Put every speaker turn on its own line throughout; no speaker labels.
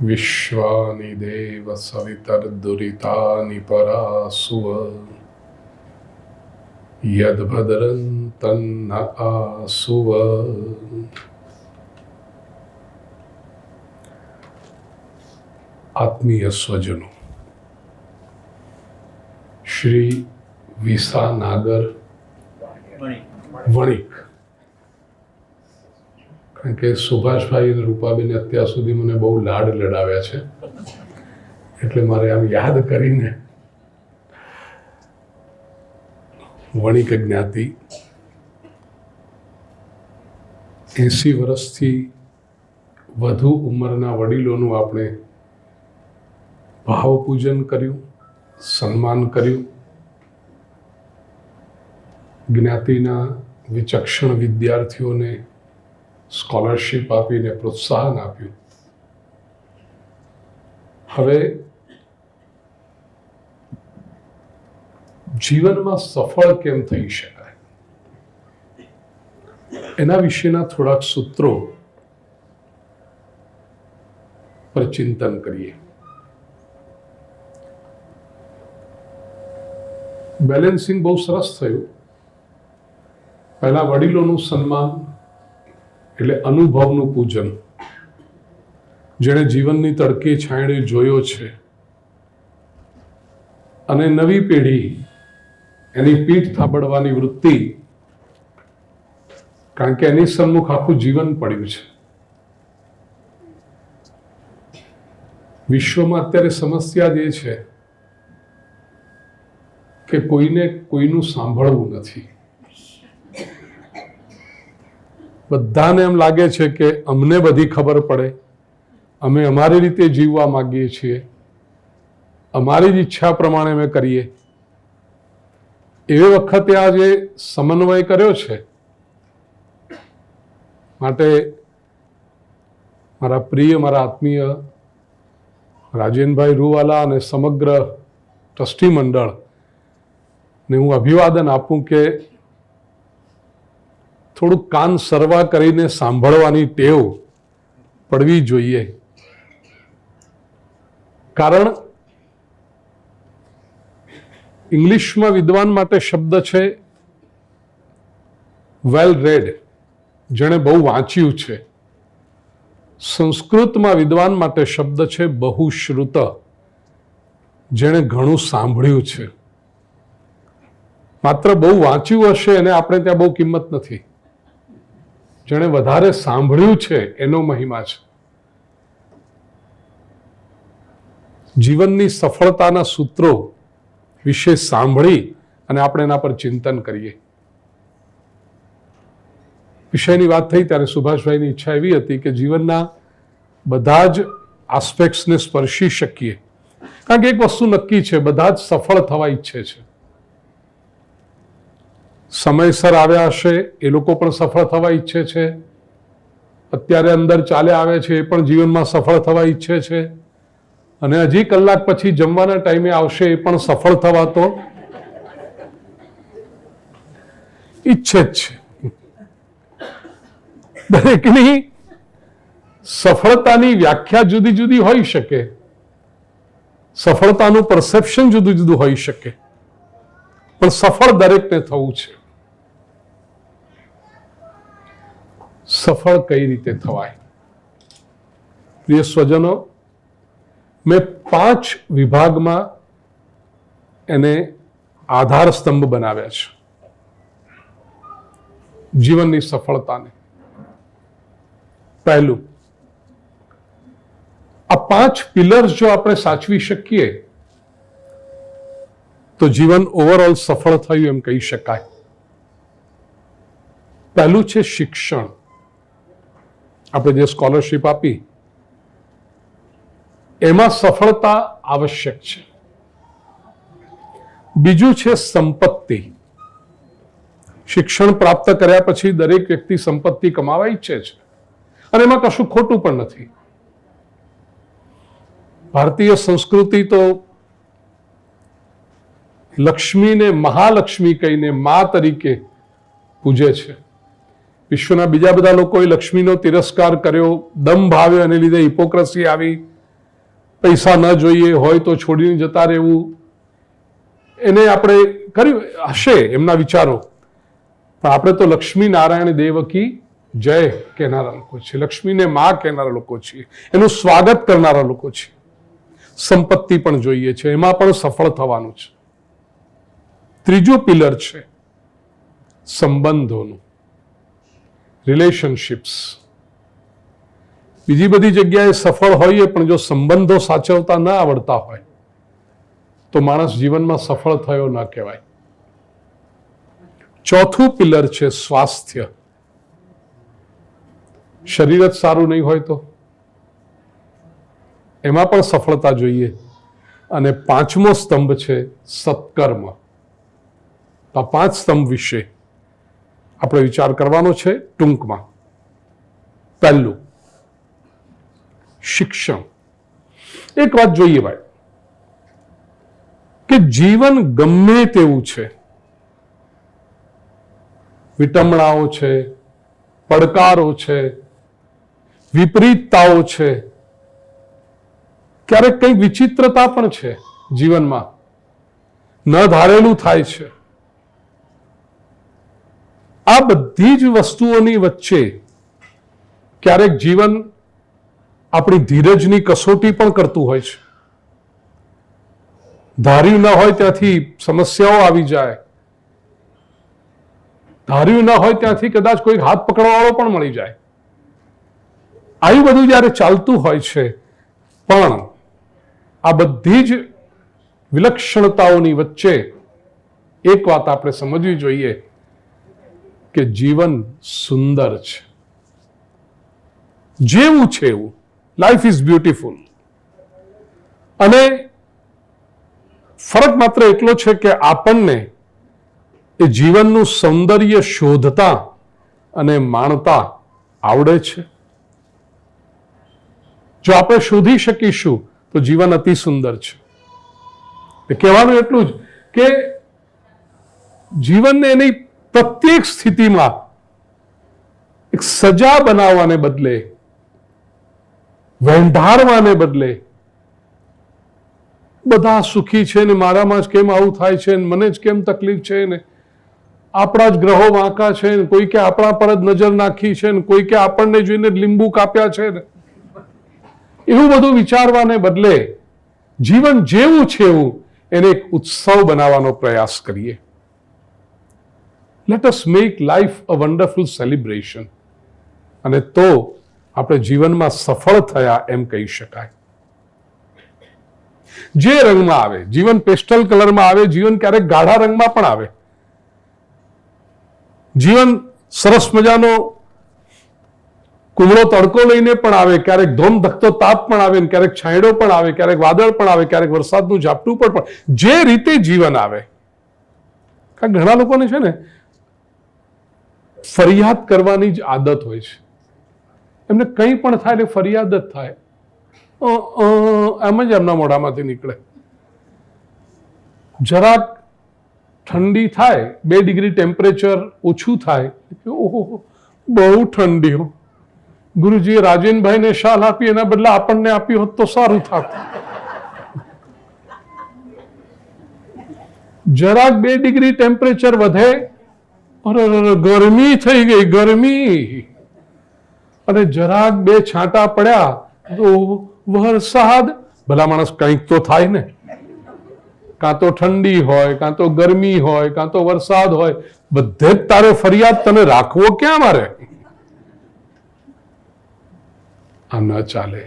વિશ્વાનિ દેવ સવિતર્દુરિતાનિ પરાસુવ યદ્ભદ્રં તન્ન આસુવ. આત્મીય સ્વજનો, Shri visa નાગર વણિક, કારણ કે સુભાષભાઈ અને રૂપાબેને અત્યાર સુધી મને બહુ લાડ લડાવ્યા છે, એટલે મારે આમ યાદ કરીને વણિક જ્ઞાતિ 80 વર્ષથી વધુ ઉંમરના વડીલોનું આપણે ભાવપૂજન કર્યું, સન્માન કર્યું. જ્ઞાતિના વિચક્ષણ વિદ્યાર્થીઓને સ્કોલરશીપ આપીને પ્રોત્સાહન આપ્યું. હવે જીવનમાં સફળ કેમ થઈ શકાય એના વિશેના થોડાક સૂત્રો પર ચિંતન કરીએ. બેલેન્સિંગ બહુ સરસ થયું. પહેલા વડીલોનું સન્માન એટલે અનુભવનું પૂજન. જેણે જીવનની તડકે છાંયડે જોયો છે અને નવી પેઢી એની પીઠ થાબડવાની વૃત્તિ, કારણ કે એની સન્મુખ આખું જીવન પડ્યું છે. વિશ્વમાં અત્યારે સમસ્યા જે છે કે કોઈને કોઈનું સાંભળવું નથી. બધાને એમ લાગે છે કે અમને બધી ખબર પડે, અમે અમારી રીતે જીવવા માંગીએ છીએ, અમારી જ ઈચ્છા પ્રમાણે અમે કરીએ. એવી વખતે આ જે સમન્વય કર્યો છે, માટે મારા પ્રિય, મારા આત્મીય રાજેનભાઈ રૂવાલા અને સમગ્ર ટ્રસ્ટી મંડળને હું અભિવાદન આપું કે થોડુંક કાન સરવા કરીને સાંભળવાની ટેવ પડવી જોઈએ. કારણ ઇંગ્લિશમાં વિદ્વાન માટે શબ્દ છે વેલ રેડ, જેણે બહુ વાંચ્યું છે. સંસ્કૃતમાં વિદ્વાન માટે શબ્દ છે બહુશ્રુત, જેણે ઘણું સાંભળ્યું છે. માત્ર બહુ વાંચ્યું હશે એને આપણે ત્યાં બહુ કિંમત નથી. જેણે વધારે સાંભળ્યું છે એનો મહિમા છે. જીવનની સફળતાના સૂત્રો વિશે સાંભળી અને આપણે એના પર ચિંતન કરીએ. વિષયની વાત થઈ ત્યારે સુભાષભાઈની ઈચ્છા એવી હતી કે જીવનના બધા જ આસ્પેક્ટ્સને સ્પર્શી શકીએ. કારણ કે એક વસ્તુ નક્કી છે, બધા જ સફળ થવા ઈચ્છે છે. સમયસર આવ્યા હશે એ લોકો પણ સફળ થવા ઈચ્છે છે. અત્યારે અંદર ચાલ્યા આવે છે એ પણ જીવનમાં સફળ થવા ઈચ્છે છે. અને હજી કલાક પછી જમવાના ટાઈમે આવશે એ પણ સફળ થવા તો ઈચ્છે જ છે. દરેકની સફળતાની વ્યાખ્યા જુદી જુદી હોઈ શકે, સફળતાનું પરસેપ્શન જુદું જુદું હોઈ શકે, પણ સફળ દરેકને થવું છે. સફળ કઈ રીતે થવાય? પ્રિય સ્વજનો, મેં 5 વિભાગમાં એને આધાર સ્તંભ બનાવ્યા છે જીવનની સફળતાને. પહેલું, આ 5 પિલર્સ જો આપણે સાચવી શકીએ તો જીવન ઓવરઓલ સફળ થયું એમ કહી શકાય. પહેલું છે શિક્ષણ. આપણે જે સ્કોલરશીપ આપી એમાં સફળતા આવશ્યક છે. બીજું છે સંપત્તિ. શિક્ષણ પ્રાપ્ત કર્યા પછી દરેક વ્યક્તિ સંપત્તિ કમાવા ઈચ્છે છે અને એમાં કશું ખોટું પણ નથી. ભારતીય સંસ્કૃતિ તો લક્ષ્મીને મહાલક્ષ્મી કહીને મા તરીકે પૂજે છે. વિશ્વના બીજા બધા લોકોએ લક્ષ્મીનો તિરસ્કાર કર્યો, દંભ આવ્યો, એને લીધે હિપોક્રસી આવી, પૈસા ન જોઈએ હોય તો છોડીને જતા રહેવું, એને આપણે કર્યું હશે એમના વિચારો, પણ આપણે તો લક્ષ્મી નારાયણ દેવકી જય કહેનારા લોકો છીએ, લક્ષ્મીને માં કહેનારા લોકો છીએ, એનું સ્વાગત કરનારા લોકો છીએ. સંપત્તિ પણ જોઈએ છે, એમાં પણ સફળ થવાનું છે. ત્રીજું પિલર છે સંબંધોનું, રિલેશનશિપ્સ. બીજી બધી જગ્યાએ સફળ હોઈએ પણ જો સંબંધો સાચવતા ન આવડતા હોય તો માણસ જીવનમાં સફળ થયો ન કહેવાય. ચોથું પિલર છે સ્વાસ્થ્ય. શરીર જ સારું નહીં હોય તો એમાં પણ સફળતા જોઈએ. અને પાંચમો સ્તંભ છે સત્કર્મ. આ 5 સ્તંભ વિશે આપણે વિચાર કરવાનો છે ટૂંકમાં. પહેલું, શિક્ષણ. એક વાત જોઈએ ભાઈ કે જીવન ગમે તેવું છે, વિટમણાઓ છે, પડકારો છે, વિપરીતતાઓ છે, ક્યારેક કંઈક વિચિત્રતા પણ છે જીવનમાં, ન ધારેલું થાય છે. આ બધી જ વસ્તુઓની વચ્ચે ક્યારેક જીવન આપણી ધીરજની કસોટી પણ કરતું હોય છે. ધાર્યું ન હોય ત્યાંથી સમસ્યાઓ આવી જાય, ધાર્યું ન હોય ત્યાંથી કદાચ કોઈ હાથ પકડવાવાળો પણ મળી જાય. આવી બધું જ્યારે ચાલતું હોય છે, પણ આ બધી જ વિલક્ષણતાઓની વચ્ચે એક વાત આપણે સમજવી જોઈએ કે જીવન સુંદર છે, જેવું છે એવું. Life is beautiful. અને ફરક માત્ર એટલો છે કે આપણને એ જીવનનું સૌંદર્ય શોધતા અને માણતા આવડે છે. જો આપણે શોધી શકીશું તો જીવન અતિ સુંદર છે. કહેવાનું એટલું જ કે જીવનને એની પ્રત્યેક સ્થિતિમાં એક સજા બનાવવાને બદલે, વેંઢારવાને બદલે, બધા સુખી છે ને મારામાં જ કેમ આવું થાય છે ને મને જ કેમ તકલીફ છે ને આપણા જ ગ્રહો વાંકા છે ને કોઈ કે આપણા પર જ નજર નાખી છે ને કોઈ કે આપણને જોઈને લીંબુ કાપ્યા છે ને, એવું બધું વિચારવાને બદલે જીવન જેવું છે એવું એને એક ઉત્સવ બનાવવાનો પ્રયાસ કરીએ. Let us make life a wonderful celebration. અને તો આપણે જીવનમાં સફળ થયા એમ કહી શકાય. જે રંગમાં આવે, જીવન પેસ્ટલ કલરમાં આવે, જીવન ક્યારેક ગાઢા રંગમાં પણ આવે, જીવન સરસ મજાનો કુમળો તડકો લઈને પણ આવે, ક્યારેક ધોમ ધકતો તાપ પણ આવે, ક્યારેક છાંયડો પણ આવે, ક્યારેક વાદળ પણ આવે, ક્યારેક વરસાદનું ઝાપટું પણ, જે રીતે જીવન આવે. કારણ ઘણા લોકોને છે ને ફરિયાદ કરવાની જ આદત હોય છે. એમને કંઈ પણ થાય એટલે ફરિયાદ જ થાય, એમ જ એમના મોઢામાંથી નીકળે. જરાક ઠંડી થાય, 2 ડિગ્રી ટેમ્પરેચર ઓછું થાય, ઓહો બહુ ઠંડી હો, ગુરુજીએ રાજેનભાઈને શાલ આપી એના બદલે આપણને આપી હોત તો સારું થાત. જરાક 2 ડિગ્રી ટેમ્પરેચર વધે, અરે ગરમી થઈ ગઈ, ગરમી. અને જરાક 2 છાંટા પડ્યા તો વરસાદ. ભલા માણસ કંઈક તો થાય ને, કાં તો ઠંડી હોય, કાં તો ગરમી હોય, કાં તો વરસાદ હોય, બધે જ તારે ફરિયાદ તને રાખવો ક્યાં મારે? આ ન ચાલે.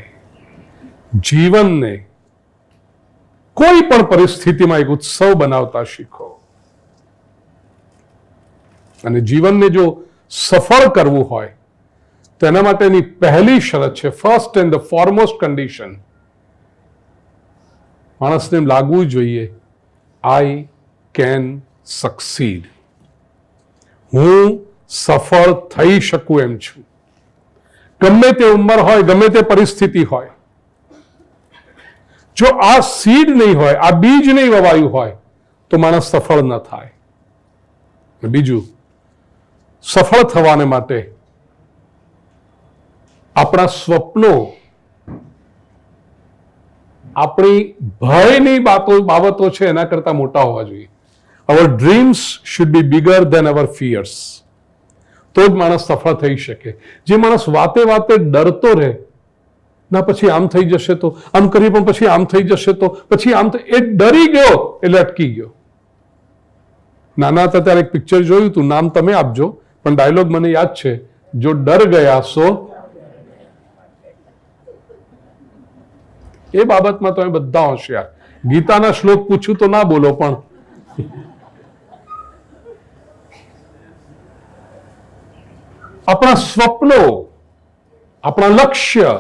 જીવનને કોઈ પણ પરિસ્થિતિમાં એક ઉત્સવ બનાવતા શીખો. અને જીવનને જો સફળ કરવું હોય તો એના માટેની પહેલી શરત છે, first and the foremost condition, માણસને લાગવું જોઈએ આઈ કેન સક્સીડ. હું સફળ થઈ શકું એમ છું. ગમે તે ઉંમર હોય, ગમે તે પરિસ્થિતિ હોય, જો આ સીડ નહીં હોય, આ બીજ નહીં વવાયું હોય તો માણસ સફળ ન થાય. બીજું, સફળ થવાને માટે આપણા સ્વપ્નો આપણી ભયની બાબતો છે એના કરતા મોટા હોવા જોઈએ. Our dreams should be bigger than our fears. તો જ માણસ સફળ થઈ શકે. જે માણસ વાતે વાતે ડરતો રહે, ના પછી આમ થઈ જશે તો આમ કરી, પણ પછી આમ થઈ જશે તો પછી આમ, એ ડરી ગયો એટલે અટકી ગયો. નાના હતા ત્યારે એક પિક્ચર જોયું હતું, નામ તમે આપજો, પણ ડાયલોગ મને યાદ છે, જો ડર ગયા સો. એ બાબતમાં તમે બધા હોશિયાર. ગીતાના શ્લોક પૂછું તો ના બોલો, પણ આપણા સ્વપ્નો, આપણા લક્ષ્ય,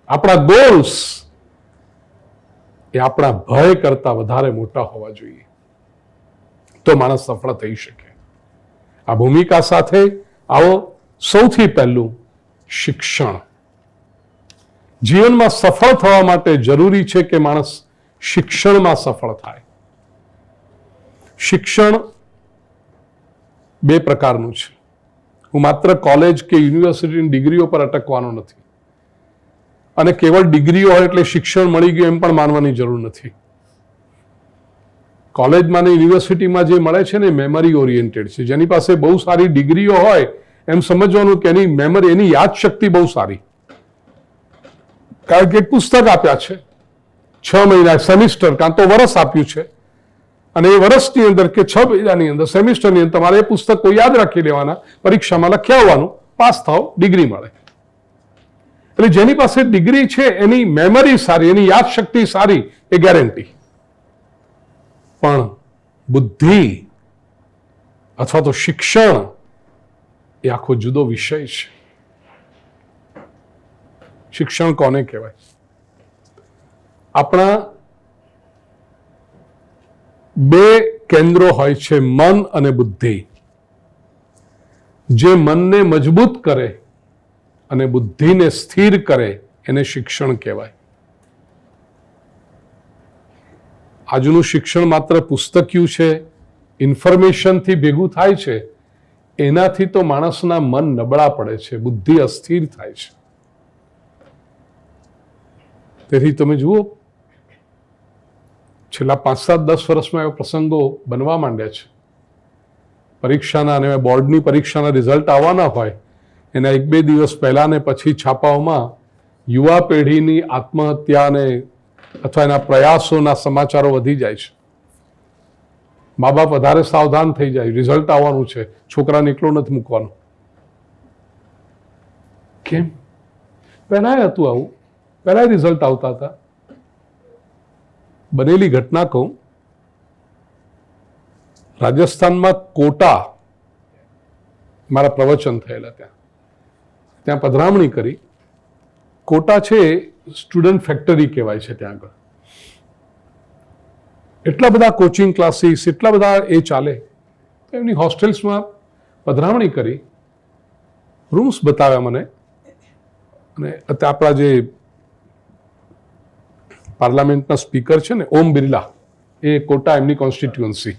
આપણા ગોલ્સ એ આપણા ભય કરતા વધારે મોટા હોવા જોઈએ, તો માણસ સફળ થઈ શકે. આ ભૂમિકા સાથે આવો સૌથી પહેલું શિક્ષણ. જીવનમાં સફળ થવા માટે જરૂરી છે કે માણસ શિક્ષણમાં સફળ થાય. શિક્ષણ બે પ્રકારનું છે. હું માત્ર કોલેજ કે યુનિવર્સિટીની ડિગ્રીઓ પર અટકવાનો નથી, અને કેવળ ડિગ્રીઓ હોય એટલે શિક્ષણ મળી ગયું એમ પણ માનવાની જરૂર નથી. કોલેજમાં ને યુનિવર્સિટીમાં જે મળે છે ને મેમરી ઓરિએન્ટેડ છે. જેની પાસે બહુ સારી ડિગ્રીઓ હોય એમ સમજવાનું કે એની મેમરી, એની યાદશક્તિ બહુ સારી, કારણ કે એક પુસ્તક આપ્યા છે, 6 મહિના સેમિસ્ટર કાં તો વર્ષ આપ્યું છે, અને એ વર્ષની અંદર કે 6 મહિનાની અંદર સેમિસ્ટરની અંદર તમારે એ પુસ્તકો યાદ રાખી લેવાના, પરીક્ષામાં લખી આવવાનું, પાસ થાવ, ડિગ્રી મળે. એટલે જેની પાસે ડિગ્રી છે એની મેમરી સારી, એની યાદશક્તિ સારી, એ ગેરંટી. પણ બુદ્ધિ અથવા તો શિક્ષણ એ આખો જુદો વિષય છે. શિક્ષણ કોને કહેવાય? આપણા બે કેન્દ્રો હોય છે, મન અને બુદ્ધિ. જે મનને મજબૂત કરે અને બુદ્ધિને સ્થિર કરે એને શિક્ષણ કહેવાય. આજનું શિક્ષણ માત્ર પુસ્તકિયું છે, ઇન્ફોર્મેશનથી ભેગું થાય છે, એનાથી તો માણસના મન નબળા પડે છે, બુદ્ધિ અસ્થિર થાય છે. તેથી તમે જુઓ, છેલ્લા 5-7-10 વર્ષમાં એવા પ્રસંગો બનવા માંડ્યા છે. પરીક્ષાના અને બોર્ડની પરીક્ષાના રિઝલ્ટ આવવાના હોય એના 1-2 દિવસ પહેલા ને પછી છાપાઓમાં યુવા પેઢીની આત્મહત્યાને અથવા એના પ્રયાસોના સમાચારો વધી જાય છે. મા બાપ વધારે સાવધાન થઈ જાય, રિઝલ્ટ આવવાનું છે, છોકરાને એકલો નથી મૂકવાનો. કેમ? પહેલાં હતું આવું, પહેલાં રિઝલ્ટ આવતા હતા. બનેલી ઘટના કહું, રાજસ્થાનમાં કોટા મારા પ્રવચન થયેલા, ત્યાં પધરામણી કરી. કોટા છે સ્ટુડન્ટ ફેક્ટરી કહેવાય છે. ત્યાં આગળ એટલા બધા કોચિંગ ક્લાસીસ, એટલા બધા એ ચાલે. એમની હોસ્ટેલ્સમાં પધરામણી કરી, રૂમ્સ બતાવ્યા મને. અને આપણા જે પાર્લામેન્ટના સ્પીકર છે ને ઓમ બિરલા, એ કોટા એમની કોન્સ્ટિટ્યુઅન્સી,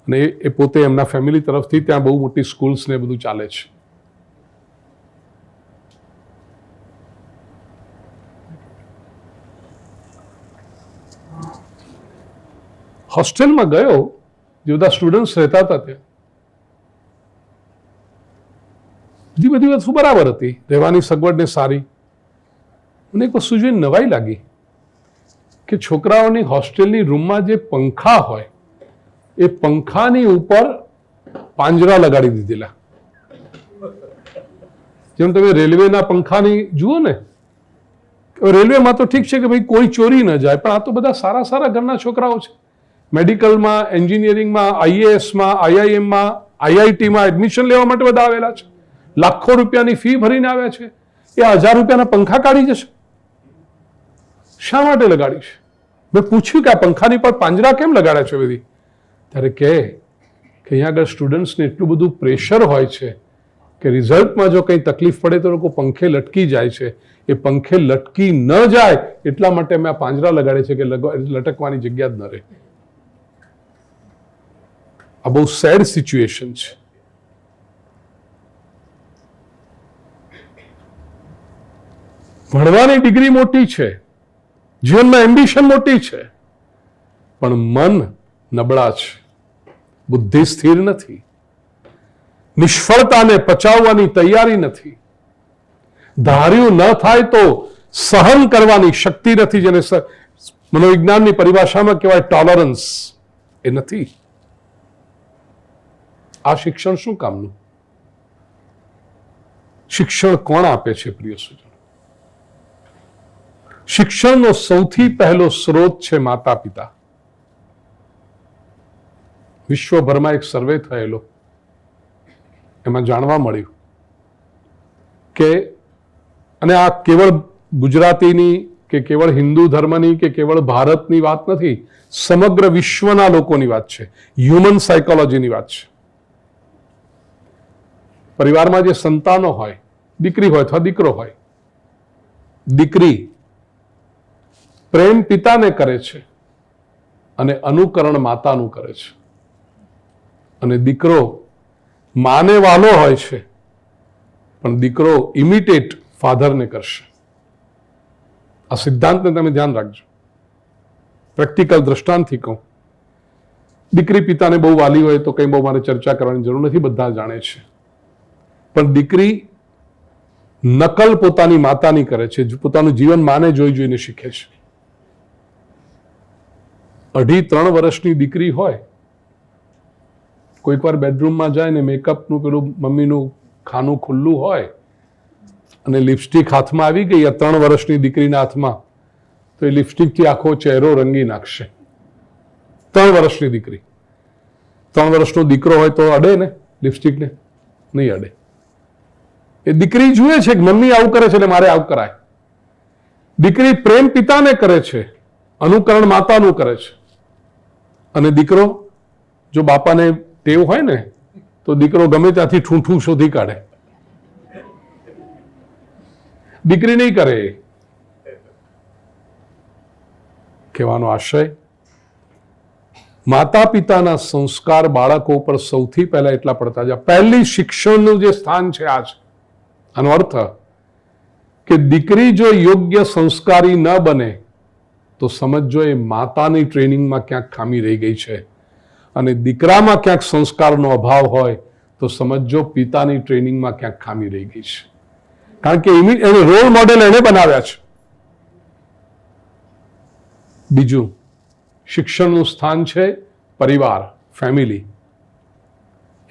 અને એ પોતે એમના ફેમિલી તરફથી ત્યાં બહુ મોટી સ્કૂલ્સ ને બધું ચાલે છે. હોસ્ટેલમાં ગયો, જે બધા સ્ટુડન્ટ્સ રહેતા હતા ત્યાં, બધી વસ્તુ બરાબર હતી, રહેવાની સગવડ ને સારી. મને એક વસ્તુ જોઈને નવાઈ લાગી કે છોકરાઓની હોસ્ટેલની રૂમમાં જે પંખા હોય એ પંખાની ઉપર પાંજરા લગાડી દીધેલા. જેમ તમે રેલવેના પંખાની જુઓ ને, રેલવેમાં તો ઠીક છે કે ભાઈ કોઈ ચોરી ન જાય, પણ આ તો બધા સારા સારા ઘરના છોકરાઓ છે. મેડિકલમાં, એન્જિનિયરિંગમાં, આઈએએસમાં, આઈઆઈએમમાં, આઈઆઈટીમાં એડમિશન લેવા માટે બધા આવેલા છે. લાખો રૂપિયાની ફી ભરીને આવ્યા છે. એ 1000 રૂપિયાના પંખા કાઢી જશે. શા માટે લગાડીશ? મેં પૂછ્યું કે આ પંખાની પર પાંજરા કેમ લગાડ્યા છે બધી? ત્યારે કે અહીંયા આગળ સ્ટુડન્ટ્સને એટલું બધું પ્રેશર હોય છે કે રિઝલ્ટમાં જો કંઈ તકલીફ પડે તો લોકો પંખે લટકી જાય છે. એ પંખે લટકી ન જાય એટલા માટે મેં આ પાંજરા લગાડે છે કે લટકવાની જગ્યા જ ન રહે. આ બહુ સેડ સિચ્યુએશન છે. ભણવાની ડિગ્રી મોટી છે, જીવનમાં એમ્બિશન મોટી છે, પણ મન નબળા છે, બુદ્ધિ સ્થિર નથી, નિષ્ફળતાને પચાવવાની તૈયારી નથી, ધાર્યું ન થાય તો સહન કરવાની શક્તિ નથી, જેને મનોવિજ્ઞાનની પરિભાષામાં કહેવાય ટોલરન્સ, એ નથી. આ શિક્ષણ શું કામનું? શિક્ષણ કોણ આપે છે પ્રિય સજ્જનો? શિક્ષણનો સૌથી પહેલો સ્ત્રોત છે માતા પિતા. વિશ્વભરમાં એક સર્વે થયેલો, એમાં જાણવા મળ્યું કે, અને આ કેવળ ગુજરાતીની કે કેવળ હિન્દુ ધર્મની કે કેવળ ભારતની વાત નથી, સમગ્ર વિશ્વના લોકોની વાત છે, હ્યુમન સાયકોલોજીની વાત છે. પરિવારમાં જે સંતાનો હોય, દીકરી હોય અથવા દીકરો હોય, દીકરી પ્રેમ પિતાને કરે છે અને અનુકરણ માતાનું કરે છે, અને દીકરો માને વાલો હોય છે પણ દીકરો ઇમિટેટ ફાધરને કરશે. આ સિદ્ધાંતને તમે ધ્યાન રાખજો. પ્રેક્ટિકલ દ્રષ્ટાંતથી કહું, દીકરી પિતાને બહુ વાલી હોય તો કંઈ બહુ મારે ચર્ચા કરવાની જરૂર નથી, બધા જાણે છે. પણ દીકરી નકલ પોતાની માતાની કરે છે, પોતાનું જીવન માને જોઈ જોઈને શીખે છે. 2.5-3 વર્ષની દીકરી હોય, કોઈક વાર બેડરૂમમાં જાય ને મેકઅપનું પેલું મમ્મીનું ખાનું ખુલ્લું હોય અને લિપસ્ટિક હાથમાં આવી ગઈ 3 વર્ષની દીકરીના હાથમાં, તો એ લિપસ્ટિકથી આખો ચહેરો રંગી નાખશે. 3 વર્ષની દીકરી. 3 વર્ષનો દીકરો હોય તો અડે ને લિપસ્ટિકને? નહીં અડે. એ દીકરી જુએ છે કે મમ્મી આવું કરે છે એટલે મારે આવું કરાય. દીકરી પ્રેમ પિતાને કરે છે, અનુકરણ માતાનું કરે છે. અને દીકરો, જો બાપાને ટેવ હોય ને તો દીકરો ગમે ત્યાંથી ઠૂંઠું શોધી કાઢે. દીકરી નહીં કરે. કહેવાનો આશય, માતા પિતાના સંસ્કાર બાળકો ઉપર સૌથી પહેલા એટલા પડતા છે. પહેલી શિક્ષણનું જે સ્થાન છે આ છે. આનો અર્થ કે દીકરી જો યોગ્ય સંસ્કારી ન બને તો સમજો એ માતાની ટ્રેનિંગમાં ક્યાંક ખામી રહી ગઈ છે, અને દીકરામાં ક્યાંક સંસ્કારનો અભાવ હોય તો સમજો પિતાની ટ્રેનિંગમાં ક્યાંક ખામી રહી ગઈ છે. કારણ કે એને રોલ મોડેલ એને બનાવ્યા છે. બીજું શિક્ષણનું સ્થાન છે પરિવાર, ફેમિલી.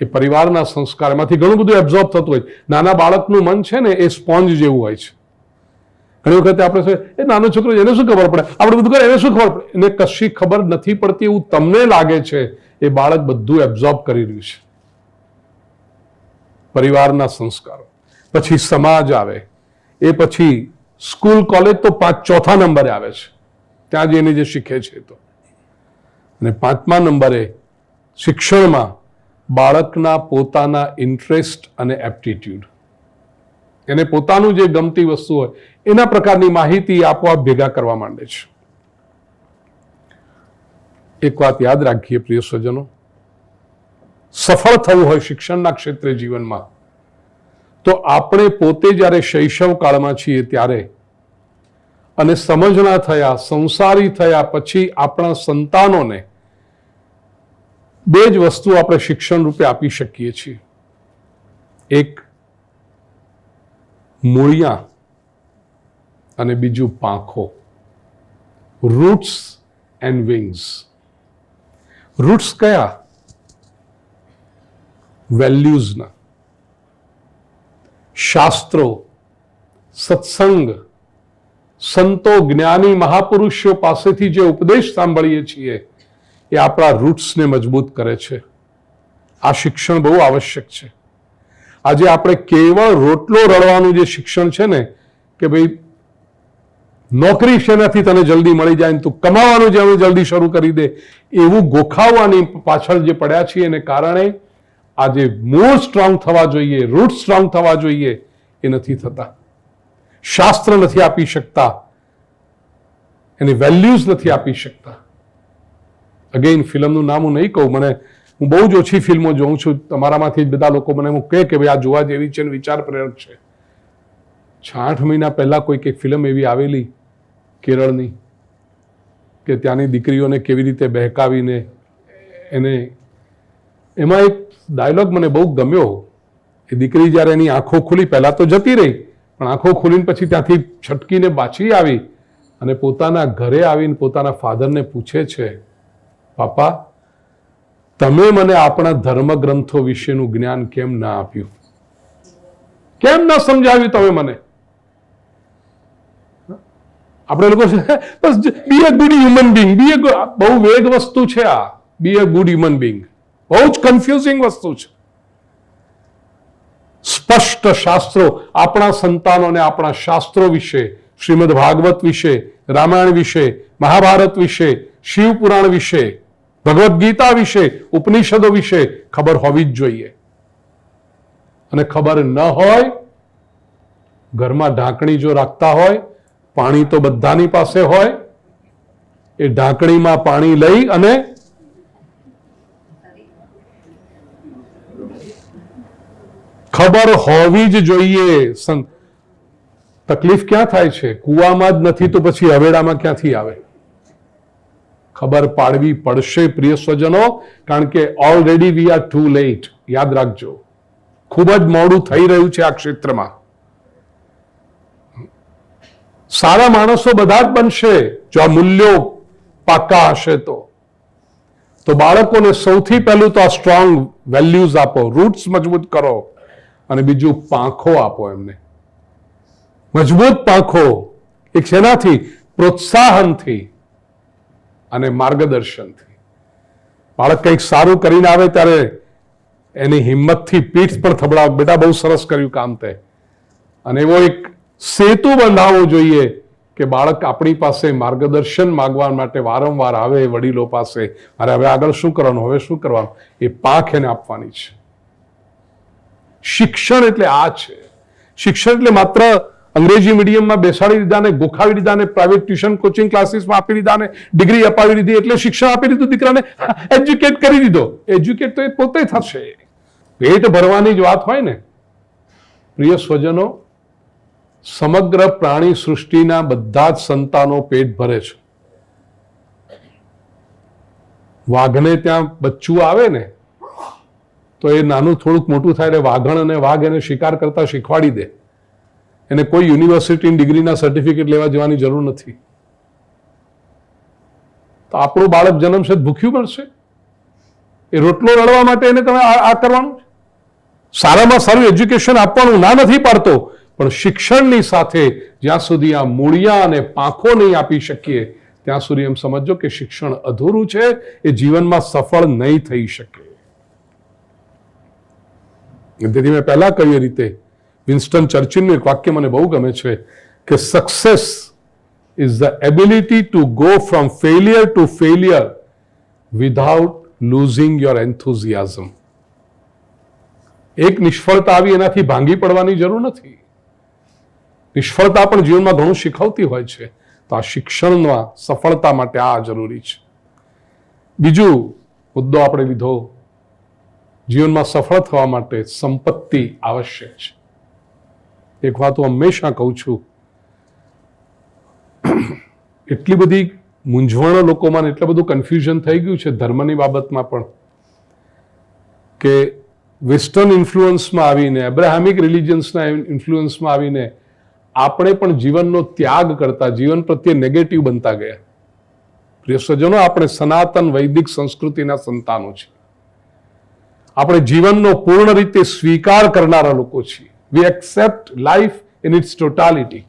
એ પરિવારના સંસ્કારમાંથી ઘણું બધું એબ્ઝોર્બ થતું હોય. નાના બાળકનું મન છે ને એ સ્પોન્જ જેવું હોય છે. ઘણી વખતે આપણે એ નાનો છોકરો એને શું ખબર પડે, આપણે બધું કરે એને શું ખબર પડે, એને કશી ખબર નથી પડતી એવું તમને લાગે છે. એ બાળક બધું એબ્ઝોર્બ કરી રહ્યું છે. પરિવારના સંસ્કારો, પછી સમાજ આવે, એ પછી સ્કૂલ કોલેજ તો 4થા નંબરે આવે છે, ત્યાં જઈને જે શીખે છે તો. અને 5મા નંબરે શિક્ષણમાં બાળકના પોતાના ઇન્ટરેસ્ટ અને એપ્ટિટ્યુડ, એને પોતાનું જે ગમતી વસ્તુ હોય એના પ્રકારની માહિતી આપોઆપ ભેગા કરવા માંડે છે. એક વાત યાદ રાખીએ પ્રિય સ્વજનો, સફળ થવું હોય શિક્ષણના ક્ષેત્રે જીવનમાં તો આપણે પોતે જ્યારે શૈશવ કાળમાં છીએ ત્યારે, અને સમજણા થયા, સંસારી થયા પછી આપણા સંતાનોને 2 જ વસ્તુ આપણે શિક્ષણ રૂપે આપી શકીએ છીએ. એક મૂળિયા અને બીજું પાંખો. Roots and wings. રૂટ્સ કયા? વેલ્યુઝના. શાસ્ત્રો, સત્સંગ, સંતો, જ્ઞાની મહાપુરુષો પાસેથી જે ઉપદેશ સાંભળીએ છીએ એ આપણા રૂટ્સને મજબૂત કરે છે. આ શિક્ષણ બહુ આવશ્યક છે. આજે આપણે કેવળ રોટલો રળવાનું જે શિક્ષણ છે ને, કે ભાઈ નોકરી શેનાથી તને જલ્દી મળી જાય, તું કમાવાનું જેવું જલ્દી શરૂ કરી દે, એવું ગોખાવવાની પાછળ જે પડ્યા છીએ એને કારણે આજે મૂળ સ્ટ્રોંગ થવા જોઈએ, રૂટ સ્ટ્રોંગ થવા જોઈએ, એ નથી થતા. શાસ્ત્ર નથી આપી શકતા, એની વેલ્યુઝ નથી આપી શકતા. અગેઇન ફિલ્મનું નામ હું નહીં કહું, હું બહુ જ ઓછી ફિલ્મો જોઉં છું. તમારામાંથી બધા લોકો મને કહે કે ભાઈ આ જોવા જેવી છે, વિચાર પ્રેરક છે. 6-8 મહિના પહેલા કોઈક એક ફિલ્મ એવી આવેલી કેરળની, કે ત્યાંની દીકરીઓને કેવી રીતે બહેકાવીને એને, એમાં એક ડાયલોગ મને બહુ ગમ્યો. એ દીકરી જ્યારે એની આંખો ખુલી, પહેલાં તો જતી રહી, પણ આંખો ખુલીને પછી ત્યાંથી છટકીને પાછી આવી અને પોતાના ઘરે આવીને પોતાના ફાધરને પૂછે છે, પાપા તમે મને આપણા ધર્મગ્રંથો વિશેનું જ્ઞાન કેમ ના આપ્યું, કેમ ના સમજાવ્યું તમે મને? આપણે લોકો બસ બી અ ગુડ હ્યુમન બિંગ, બહુ વેગ વસ્તુ છે આ, બી અ ગુડ હ્યુમન બિંગ, બહુ જ કન્ફ્યુઝિંગ વસ્તુ છે. સ્પષ્ટ શાસ્ત્રો, આપણા સંતાનોને આપણા શાસ્ત્રો વિશે, શ્રીમદ ભાગવત વિશે, રામાયણ વિશે, મહાભારત વિશે, શિવ પુરાણ વિશે, ભગવદ્ ગીતા વિશે, ઉપનિષદો વિશે ખબર હોવી જ જોઈએ. અને ખબર ન હોય, ઘરમાં ઢાંકણી જો રાખતા હોય, પાણી તો બધાની પાસે હોય, એ ઢાંકણીમાં પાણી લઈ અને ખબર હોવી જ જોઈએ. તકલીફ ક્યાં થાય છે? કુવામાં જ નથી તો પછી હવેડામાં ક્યાંથી આવે? ખબર પાડવી પડશે પ્રિય સ્વજનો, કારણ કે already we are too late. યાદ રાખજો, ખૂબ જ મોડું થઈ રહ્યું છે આ ક્ષેત્રમાં. સારા માણસો બધા જ બનશે જો આ મૂલ્યો પાક્કા હશે તો બાળકોને સૌથી પહેલું તો આ સ્ટ્રોંગ વેલ્યુઝ આપો, રૂટ્સ મજબૂત કરો, અને બીજું પાંખો આપો એમને, મજબૂત પાંખો. એક શેનાથી? પ્રોત્સાહનથી અને માર્ગદર્શનથી. બાળક કંઈક સારું કરીને આવે ત્યારે એની હિંમતથી પીઠ પર થબડાવ, બેટા બહુ સરસ કર્યું કામ તે. અને એવો એક સેતુ બંધાવવો જોઈએ કે બાળક આપણી પાસે માર્ગદર્શન માંગવા માટે વારંવાર આવે વડીલો પાસે, અરે હવે આગળ શું કરવાનું, હવે શું કરવાનું, એ પાંખ એને આપવાની છે. શિક્ષણ એટલે આ છે. શિક્ષણ એટલે માત્ર અંગ્રેજી મીડિયમમાં બેસાડી દીધા ને, ગોખાવી દીધા ને, પ્રાઇવેટ ટ્યુશન કોચિંગ ક્લાસીસમાં આપી દીધા ને, ડિગ્રી અપાવી દીધી એટલે શિક્ષણ આપી દીધું, દીકરાને એજ્યુકેટ કરી દીધો. એજ્યુકેટ તો એ પોતે થશે. પેટ ભરવાની જ વાત હોય ને પ્રિય સ્વજનો, સમગ્ર પ્રાણી સૃષ્ટિના બધા જ સંતાનો પેટ ભરે છે. વાઘને ત્યાં બચ્ચું આવે ને તો એ નાનું થોડુંક મોટું થાય એટલે વાઘણ અને વાઘ એને શિકાર કરતા શીખવાડી દે. એને કોઈ યુનિવર્સિટીની ડિગ્રીના સર્ટિફિકેટ લેવા જવાની જરૂર નથી. તો આપણું બાળક જન્મશે ભૂખ્યું મળશે? એ રોટલો રળવા માટે એને તમે આ કરવાનું? સારામાં સારું એજ્યુકેશન આપવાનું ના નથી પાડતો, પણ શિક્ષણની સાથે જ્યાં સુધી આ મૂળિયા અને પાંખો નહીં આપી શકીએ ત્યાં સુધી એમ સમજો કે શિક્ષણ અધૂરું છે, એ જીવનમાં સફળ નહીં થઈ શકે. તેથી મેં પહેલા કહ્યું એ રીતે વિન્સ્ટન ચર્ચિલનું એક વાક્ય મને બહુ ગમે છે કે success is the ability to go from failure to failure without losing your enthusiasm. એક નિષ્ફળતા આવી એનાથી ભાંગી પડવાની જરૂર નથી. નિષ્ફળતા પણ જીવનમાં ઘણું શીખવતી હોય છે. તો આ શિક્ષણમાં સફળતા માટે આ જરૂરી છે. બીજું મુદ્દો આપણે લીધો, જીવનમાં સફળ થવા માટે સંપત્તિ આવશ્યક છે. એક વાત હું હંમેશા કહું છું, એટલી બધી મૂંઝવણો લોકોમાં, એટલું બધું કન્ફ્યુઝન થઈ ગયું છે ધર્મની બાબતમાં પણ, કે વેસ્ટર્ન ઇન્ફ્લુઅન્સમાં આવીને, એબ્રાહામિક રિલિજન્સના ઇન્ફ્લુઅન્સમાં આવીને આપણે પણ જીવનનો ત્યાગ કરતા, જીવન પ્રત્યે નેગેટિવ બનતા ગયા. પ્રિય સ્વજનો, આપણે સનાતન વૈદિક સંસ્કૃતિના સંતાનો છીએ. આપણે જીવનનો પૂર્ણ રીતે સ્વીકાર કરનારા લોકો છીએ. We accept life in its totality.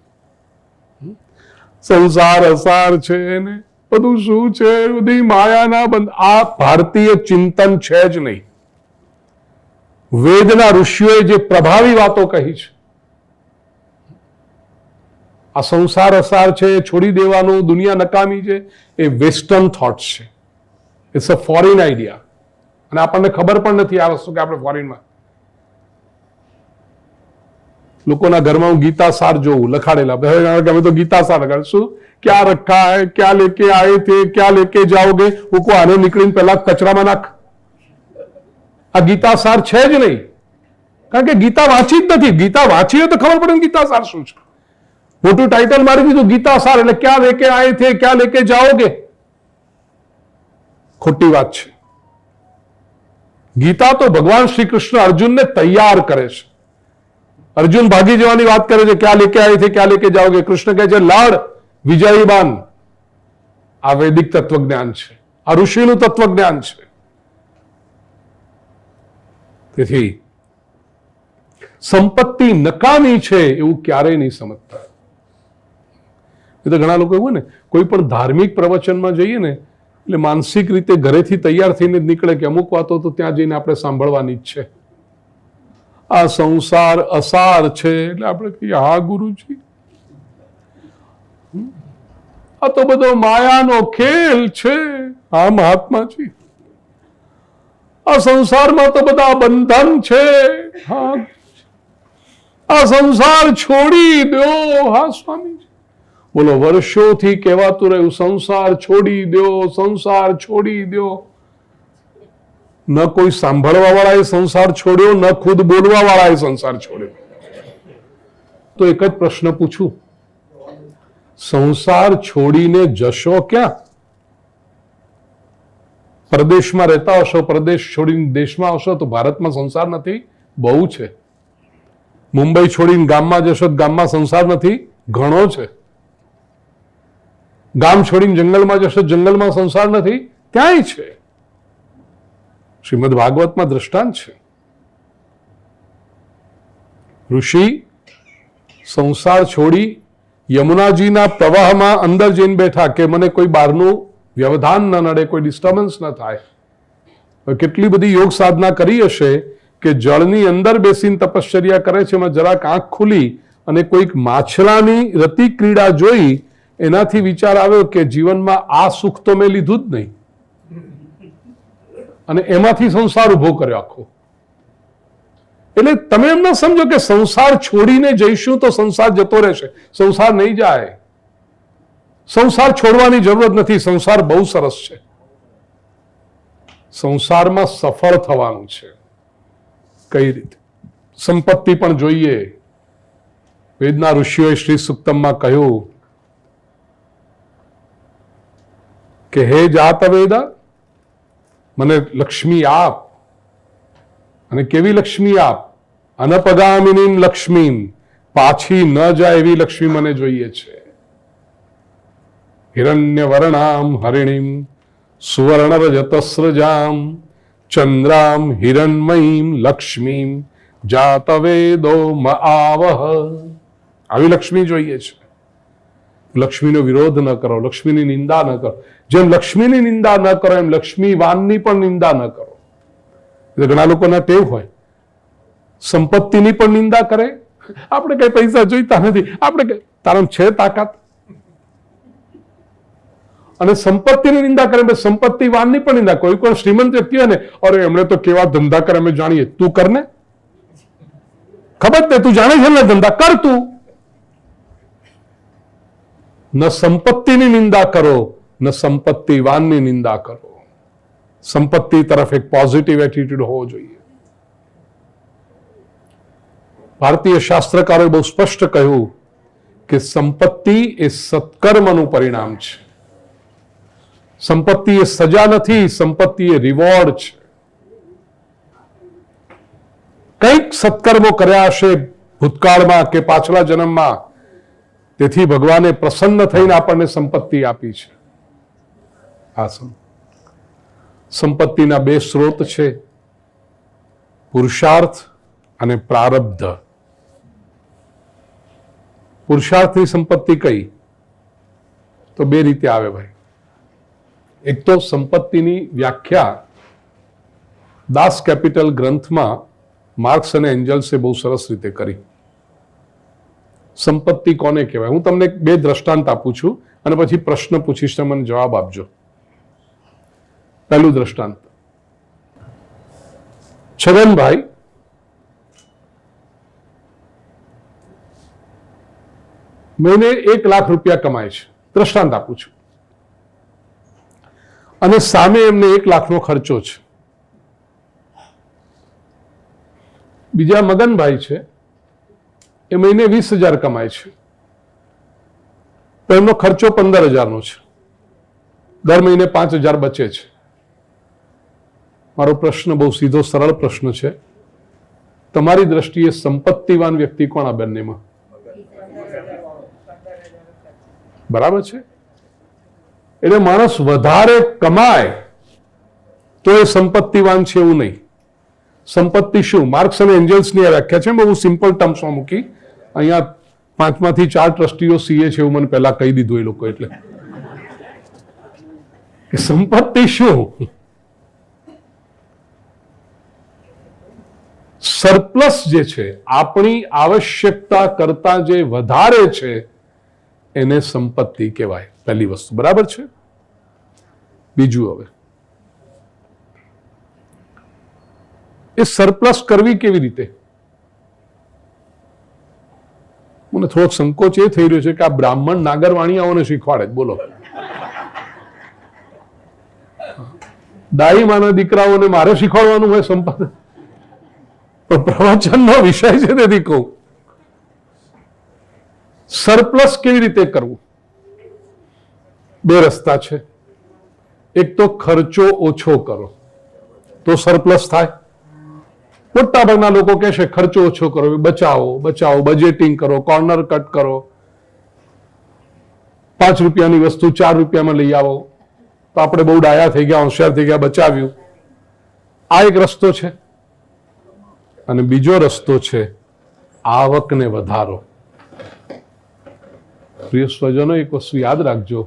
સંસાર અસાર છે ને બધું શું છે, બધી માયાના બંધ, આ ભારતીય ચિંતન છે જ નહીં. વેદના ઋષિઓએ જે પ્રભાવી વાતો કહી છે, આ સંસાર અસાર છે, છોડી દેવાનું, દુનિયા નકામી છે, એ વેસ્ટર્ન થોટ્સ છે. It's a foreign idea. અને આપણને ખબર પણ નથી આ વસ્તુ કે આપણે ફોરેનમાં. લોકોના ઘરમાં હું ગીતા સાર જોઉં લખાડેલા, અમે તો ગીતા સાર લગાડશું, ક્યાં રખા હૈ, ક્યાં લેકે આયે થે, ક્યાં લેકે જાઓગે. હું કહું આને નીકળીને પહેલા કચરામાં નાખ. આ ગીતા સાર છે જ નહીં, કારણ કે ગીતા વાંચી જ નથી. ગીતા વાંચી હોય તો ખબર પડે ગીતા સાર શું છે. મોટું ટાઇટલ મારી દીધું ગીતા સાર, એટલે ક્યાં લેકે આયે થે, ક્યાં લેકે જાઓગે. ખોટી વાત છે. ગીતા તો ભગવાન શ્રી કૃષ્ણ અર્જુનને તૈયાર કરે છે. અર્જુન ભાગી જવાની વાત કરે છે, ક્યાં લેકે આઈ થે ક્યાં લેકે જાઓગે? કૃષ્ણ કહે છે લડ વિજયીબાન. આ વૈદિક તત્વજ્ઞાન છે, આ ઋષિનું તત્વજ્ઞાન છે. તેથી સંપત્તિ નકામી છે એવું ક્યારેય નહીં સમજતા. એ તો ઘણા લોકો એવું ને, કોઈ પણ ધાર્મિક પ્રવચનમાં જઈએ ને એટલે માનસિક રીતે ઘરેથી તૈયાર થઈને જ નીકળે કે અમુક વાતો તો ત્યાં જઈને આપણે સાંભળવાની જ છે. આ સંસાર અસાર છે એટલે આપણે કહીએ હા ગુરુજી, આ તો બધો માયાનો ખેલ છે. હા મહાત્માજી, આ સંસારમાં તો બધા બંધન છે. હા, આ સંસાર છોડી દો. હા સ્વામી, બોલો વર્ષોથી કહેવાતું રહ્યું સંસાર છોડી દો, સંસાર છોડી દો. ન કોઈ સાંભળવા વાળાએ સંસાર છોડ્યો, ન ખુદ બોલવા વાળાએ સંસાર છોડ્યો. તો એક જ પ્રશ્ન પૂછું, સંસાર છોડીને જશો ક્યાં? પરદેશમાં રહેતા હશો, પરદેશ છોડીને દેશમાં આવશો તો ભારતમાં સંસાર નથી? બહુ છે. મુંબઈ છોડીને ગામમાં જશો તો ગામમાં સંસાર નથી? ઘણો છે. ગામ છોડીને જંગલમાં જશો, જંગલમાં સંસાર નથી? ત્યાંય છે. શ્રીમદ ભાગવતમાં દ્રષ્ટાંત છે. ઋષિ સંસાર છોડી યમુનાજીના પ્રવાહમાં અંદર જઈને બેઠા કે મને કોઈ બહારનું વ્યવધાન ન નડે, કોઈ ડિસ્ટર્બન્સ ન થાય. કેટલી બધી યોગ સાધના કરી હશે કે જળની અંદર બેસીને તપશ્ચર્યા કરે છે, એમાં જરાક આંખ ખુલી અને કોઈક માછલાની રતિ ક્રીડા જોઈ, એનાથી વિચાર આવ્યો કે જીવનમાં આ સુખ તો મેં લીધું જ નહીં, અને એમાંથી સંસાર ઉભો કર્યો આખો. એટલે તમે એમ ના સમજો કે સંસાર છોડીને જઈશું તો સંસાર જતો રહેશે. સંસાર નહીં જાય. સંસાર છોડવાની જરૂરત નથી. સંસાર બહુ સરસ છે. સંસારમાં સફળ થવાનું છે. કઈ રીતે? સંપત્તિ પણ જોઈએ. વેદના ઋષિઓએ શ્રી સુક્તમમાં કહ્યું કે હે જાત વેદા, મને લક્ષ્મી આપ. અને કેવી લક્ષ્મી આપ? અનપગામિની લક્ષ્મી, પાછી ન જાય એવી લક્ષ્મી મને જોઈએ છે. હિરણ્ય વર્ણામ હરિણીમ સુવર્ણ રજતસ્રજામ ચંદ્રામ હિરણમયીમ લક્ષ્મીમ જાતવેદો આવહ. આવી લક્ષ્મી જોઈએ છે. લક્ષ્મીનો વિરોધ ન કરો, લક્ષ્મીની નિંદા ન કરો. જેમ લક્ષ્મીની નિંદા ન કરો એમ લક્ષ્મીવાનની પણ નિંદા ન કરો. એટલે ઘણા લોકોના ટેવ હોય, સંપત્તિની પણ નિંદા કરે. આપણે કઈ પૈસા જોઈતા નથી, આપણે કઈ તારામ છે તાકાત. અને સંપત્તિની નિંદા કરે, સંપત્તિવાનની પણ નિંદા. કોઈ કોઈ શ્રીમંત વ્યક્તિ હોય ને, અરે એમણે તો કેવા ધંધા કરે અમે જાણીએ. તું કર ને, ખબર તે તું જાણે છે ને ધંધા કર. તું ન સંપત્તિની નિંદા કરો, ન સંપત્તિવાનની નિંદા કરો. સંપત્તિ તરફ એક પોઝિટિવ એટીટ્યુડ હોવો જોઈએ. ભારતીય શાસ્ત્રકારોએ બહુ સ્પષ્ટ કહ્યું કે સંપત્તિ એ સત્કર્મનું પરિણામ છે. સંપત્તિ એ સજા નથી, સંપત્તિ એ રિવોર્ડ છે. કંઈક સત્કર્મો કર્યા હશે ભૂતકાળમાં કે પાછલા જન્મમાં, તેથી ભગવાને પ્રસન્ન થઈને આપણને સંપત્તિ આપી છે. આ સંપત્તિના બે સ્ત્રોત છે, પુરુષાર્થ અને પ્રારબ્ધ. પુરુષાર્થની સંપત્તિ કઈ? તો બે રીતે આવે ભાઈ. એક તો સંપત્તિની વ્યાખ્યા દાસ કેપિટલ ગ્રંથમાં માર્ક્સ અને એન્જલ્સે બહુ સરસ રીતે કરી. સંપત્તિ કોને કહેવાય? હું તમને બે દ્રષ્ટાંત આપું છું અને પછી પ્રશ્ન પૂછીશ, મને જવાબ આપજો. પહેલું દ્રષ્ટાંત, છગનભાઈ મહિને 1 લાખ રૂપિયા કમાય છે. દ્રષ્ટાંત આપું છું. અને સામે એમને 1 લાખનો ખર્ચો છે. બીજા મગનભાઈ છે, એ મહિને 20,000 કમાય છે, તો એમનો ખર્ચો 15,000નો છે. દર મહિને 5,000 બચે છે. મારો પ્રશ્ન બહુ સીધો સરળ પ્રશ્ન છે. તમારી દ્રષ્ટિએ સંપત્તિવાન વ્યક્તિ કોણ આ બંનેમાં? બરાબર છે. એટલે માણસ વધારે કમાય તો એ સંપત્તિવાન છે એવું નહીં. સંપત્તિ શું? માર્ક્સ અને એન્જલ્સની વ્યાખ્યા છે, બહુ સિમ્પલ ટર્મ્સમાં મૂકી. અહીંયા 5માંથી 4 ટ્રસ્ટીઓ સીએ છે એવું મને પહેલા કહી દીધું એ લોકો. એટલે કે સંપત્તિ શું? સરપ્લસ જે છે, આપણી આવશ્યકતા કરતા જે વધારે છે એને સંપત્તિ કહેવાય. પહેલી વસ્તુ બરાબર છે. બીજું, હવે એ સરપ્લસ કરવી કેવી રીતે? મને થોડોક સંકોચ એ થઈ રહ્યો છે કે આ બ્રાહ્મણ નાગરવાણીયાઓને શીખવાડે. બોલો, દાઈ માના દીકરાઓને મારે શીખવાડવાનું હોય સંપત્તિ? પણ પ્રવચનનો વિષય છે તેથી કહું. સરપ્લસ કેવી રીતે કરવું? 2 રસ્તા છે. એક તો ખર્ચો ઓછો કરો તો સરપ્લસ થાય. મોટા ભાગના લોકો કહે છે ખર્ચો ઓછો કરો, બચાવો બચાવો, બજેટિંગ કરો, કોર્નર કટ કરો, 5 રૂપિયાની વસ્તુ 4 રૂપિયામાં લઈ આવો તો આપણે બહુ ડાયા થઈ ગયા, હોશિયાર થઈ ગયા, બચાવ્યું. આ એક રસ્તો છે. અને બીજો રસ્તો છે આવકને વધારો. પ્રિય સ્વજનો, એક વસ્તુ યાદ રાખજો,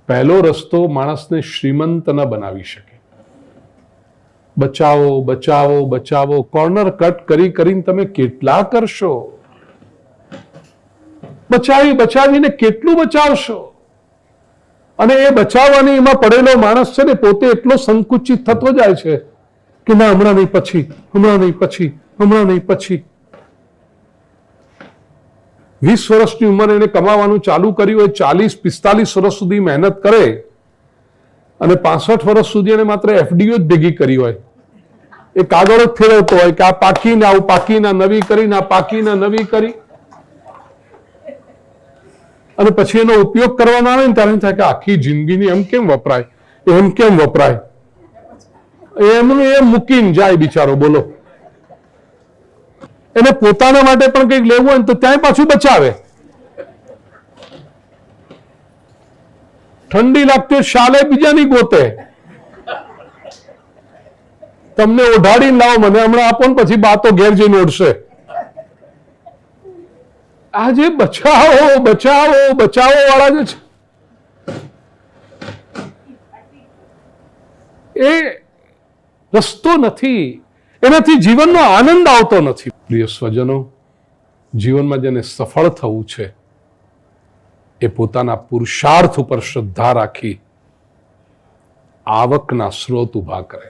પહેલો રસ્તો માણસને શ્રીમંત ન બનાવી શકે. બચાવો બચાવો બચાવો, કોર્નર કટ કરી કરીને તમે કેટલા કરશો? બચાવી બચાવીને કેટલું બચાવશો? અને એ બચાવવાની એમાં પડેલો માણસ છે ને પોતે એટલો સંકુચિત થતો જાય છે કે ના, હમણાં નહીં, પછી, હમણાં નહીં, પછી, હમણાં નહીં, પછી. 20 વર્ષની ઉંમરે એને કમાવાનું ચાલુ કર્યું હોય, 40-45 વર્ષ સુધી મહેનત કરે અને 65 વર્ષ સુધી એને માત્ર એફડીઓ જ ભેગી કરી હોય. એ કાગળ જ ફેરવતો હોય કે આ પાકીને આવું પાકીના નવી કરીને આ પાકીના નવી કરી, અને પછી એનો ઉપયોગ કરવાનો આવે ને ત્યારે થાય કે આખી જિંદગીની એમ કેમ વપરાય, એમ કેમ વપરાય, એમનું એ મૂકીને જાય બિચારો. બોલો, એને પોતાના માટે પણ કંઈક લેવું હોય ને તો ત્યાં પાછું બચાવે. ઠંડી લાગતી હોય શાલે બીજાની ગોતે, તમને ઓઢાડીને લાવો, મને હમણાં આપો ને પછી બાતો ઘેર જઈને ઓઢશે. આ જે બચાવો બચાવો બચાવો વાળા જે છે એ રસ્તો નથી. એનાથી જીવનનો આનંદ આવતો નથી. પ્રિય સ્વજનો, જીવનમાં જેને સફળ થવું છે એ પોતાના પુરુષાર્થ ઉપર શ્રદ્ધા રાખી આવકના સ્ત્રોત ઉભા કરે.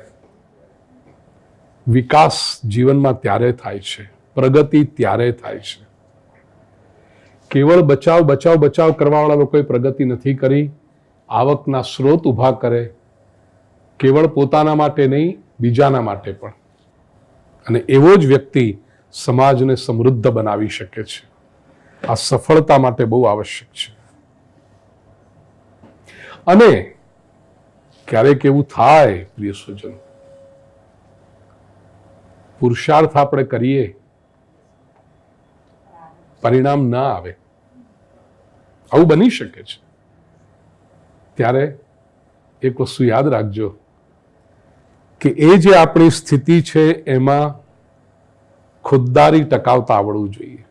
વિકાસ જીવનમાં ત્યારે થાય છે, પ્રગતિ ત્યારે થાય છે. કેવળ બચાવ બચાવ બચાવ કરવાવાળા લોકોએ પ્રગતિ નથી કરી. આવકના સ્ત્રોત ઉભા કરે, કેવળ પોતાના માટે નહીં, બીજાના માટે પણ. અને એવો જ વ્યક્તિ સમાજને સમૃદ્ધ બનાવી શકે છે. આ સફળતા માટે બહુ આવશ્યક છે. અને ક્યારેક એવું થાય, પ્રિય સ્વજનો, પુરુષાર્થ આપણે કરીએ, પરિણામ ના આવે, આવું બની શકે છે. ત્યારે એક વસ્તુ યાદ રાખજો કે એ જે આપણી સ્થિતિ છે એમાં ખુદદારી ટકાવતા આવડવું જોઈએ.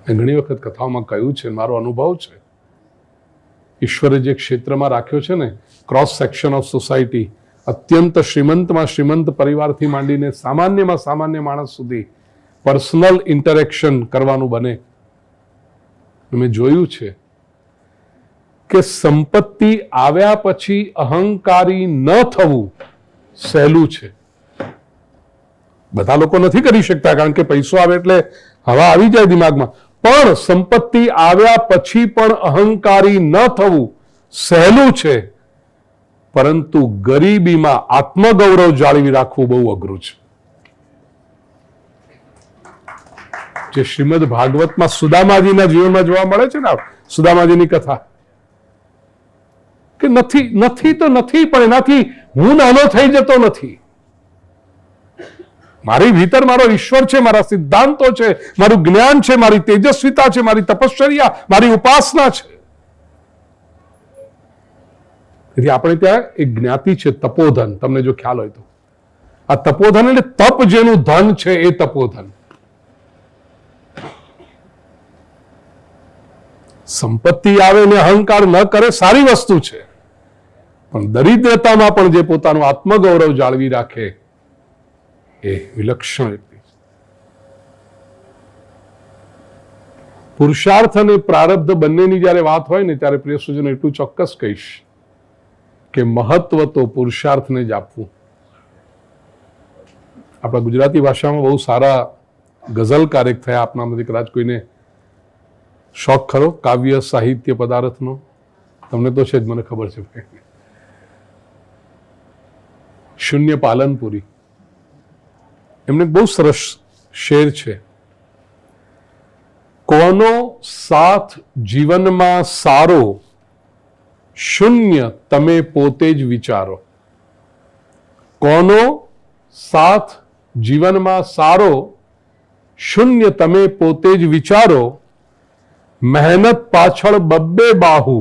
મેં ઘણી વખત કથાઓમાં કહ્યું છે, મારો અનુભવ છે, ઈશ્વરે જે ક્ષેત્રમાં રાખ્યો છે ને, ક્રોસ સેક્શન ઓફ સોસાયટી, અત્યંત શ્રીમંતમાં શ્રીમંત પરિવારથી માંડીને સામાન્યમાં સામાન્ય માણસ સુધી પર્સનલ ઇન્ટરેક્શન કરવાનું બને. મેં જોયું છે કે સંપત્તિ આવ્યા પછી અહંકારી ન થવું સહેલું છે. બધા લોકો નથી કરી શકતા કારણ કે પૈસો આવે એટલે હવા આવી જાય દિમાગમાં, પણ સંપત્તિ આવ્યા પછી પણ અહંકારી ન થવું સહેલું છે. પરંતુ ગરીબીમાં આત્મગૌરવ જાળવી રાખવું બહુ અઘરું છે. જે શ્રીમદ ભાગવતમાં સુદામાજીના જીવનમાં જોવા મળે છે ને, સુદામાજીની કથા, કે નથી નથી તો નથી, પણ એનાથી હું નાનો થઈ જતો નથી. મારી ભીતર મારો ઈશ્વર છે, મારા સિદ્ધાંતો છે, મારું જ્ઞાન છે, મારી તેજસ્વીતા છે, મારી તપશ્ચર્યા, મારી ઉપાસના છે. તેથી આપણે ત્યાં એક જ્ઞાતિ છે તપોધન. તમને જો ખ્યાલ હોય તો આ તપોધન એટલે તપ જેનું ધન છે એ તપોધન. સંપત્તિ આવે ને અહંકાર ન કરે સારી વસ્તુ છે, પણ દરિદ્રતામાં પણ જે પોતાનું આત્મગૌરવ જાળવી રાખે એ વિલક્ષણ વ્યક્તિ. પુરુષાર્થ અને પ્રારબ્ધ બંનેની જ્યારે વાત હોય ને ત્યારે પ્રિય સુજનો એટલું ચોક્કસ કહીશ કે મહત્વ તો પુરુષાર્થને જ આપવું. આપણા ગુજરાતી ભાષામાં બહુ સારા ગઝલકારેક થયા. આપનામાંથી કદાચ કોઈને શોખ ખરો કાવ્ય સાહિત્ય પદાર્થનો? તમને તો છે જ, મને ખબર છે. શૂન્ય પાલનપુરી, એમને બહુ સરસ શેર છે. કોનો સાથ જીવનમાં સારો, શૂન્ય તમે પોતે જ વિચારો. કોનો સાથ જીવનમાં સારો, શૂન્ય તમે પોતે જ વિચારો. મહેનત પાછળ બબ્બે બાહુ,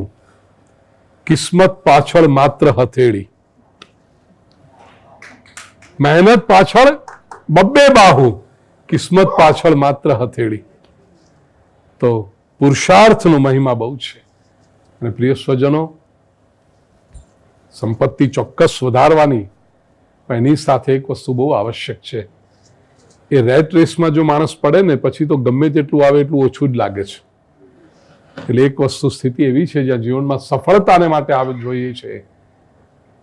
કિસ્મત પાછળ માત્ર હથેળી. મહેનત પાછળ બબ્બે બાહુ, કિસ્મત પાછળ માત્ર હથેળી. તો પુરુષાર્થનો મહિમા બહુ છે. અને પ્રિય સ્વજનો, સંપત્તિ ચોક્કસ વધારવાની, પણ એની સાથે એક વસ્તુ બહુ આવશ્યક છે. એ રેટ રેસમાં જો માણસ પડે ને પછી તો ગમે તેટલું આવે એટલું ઓછું જ લાગે છે. એટલે એક વસ્તુ સ્થિતિ એવી છે જ્યાં જીવનમાં સફળતાને માટે આવે જોઈએ છે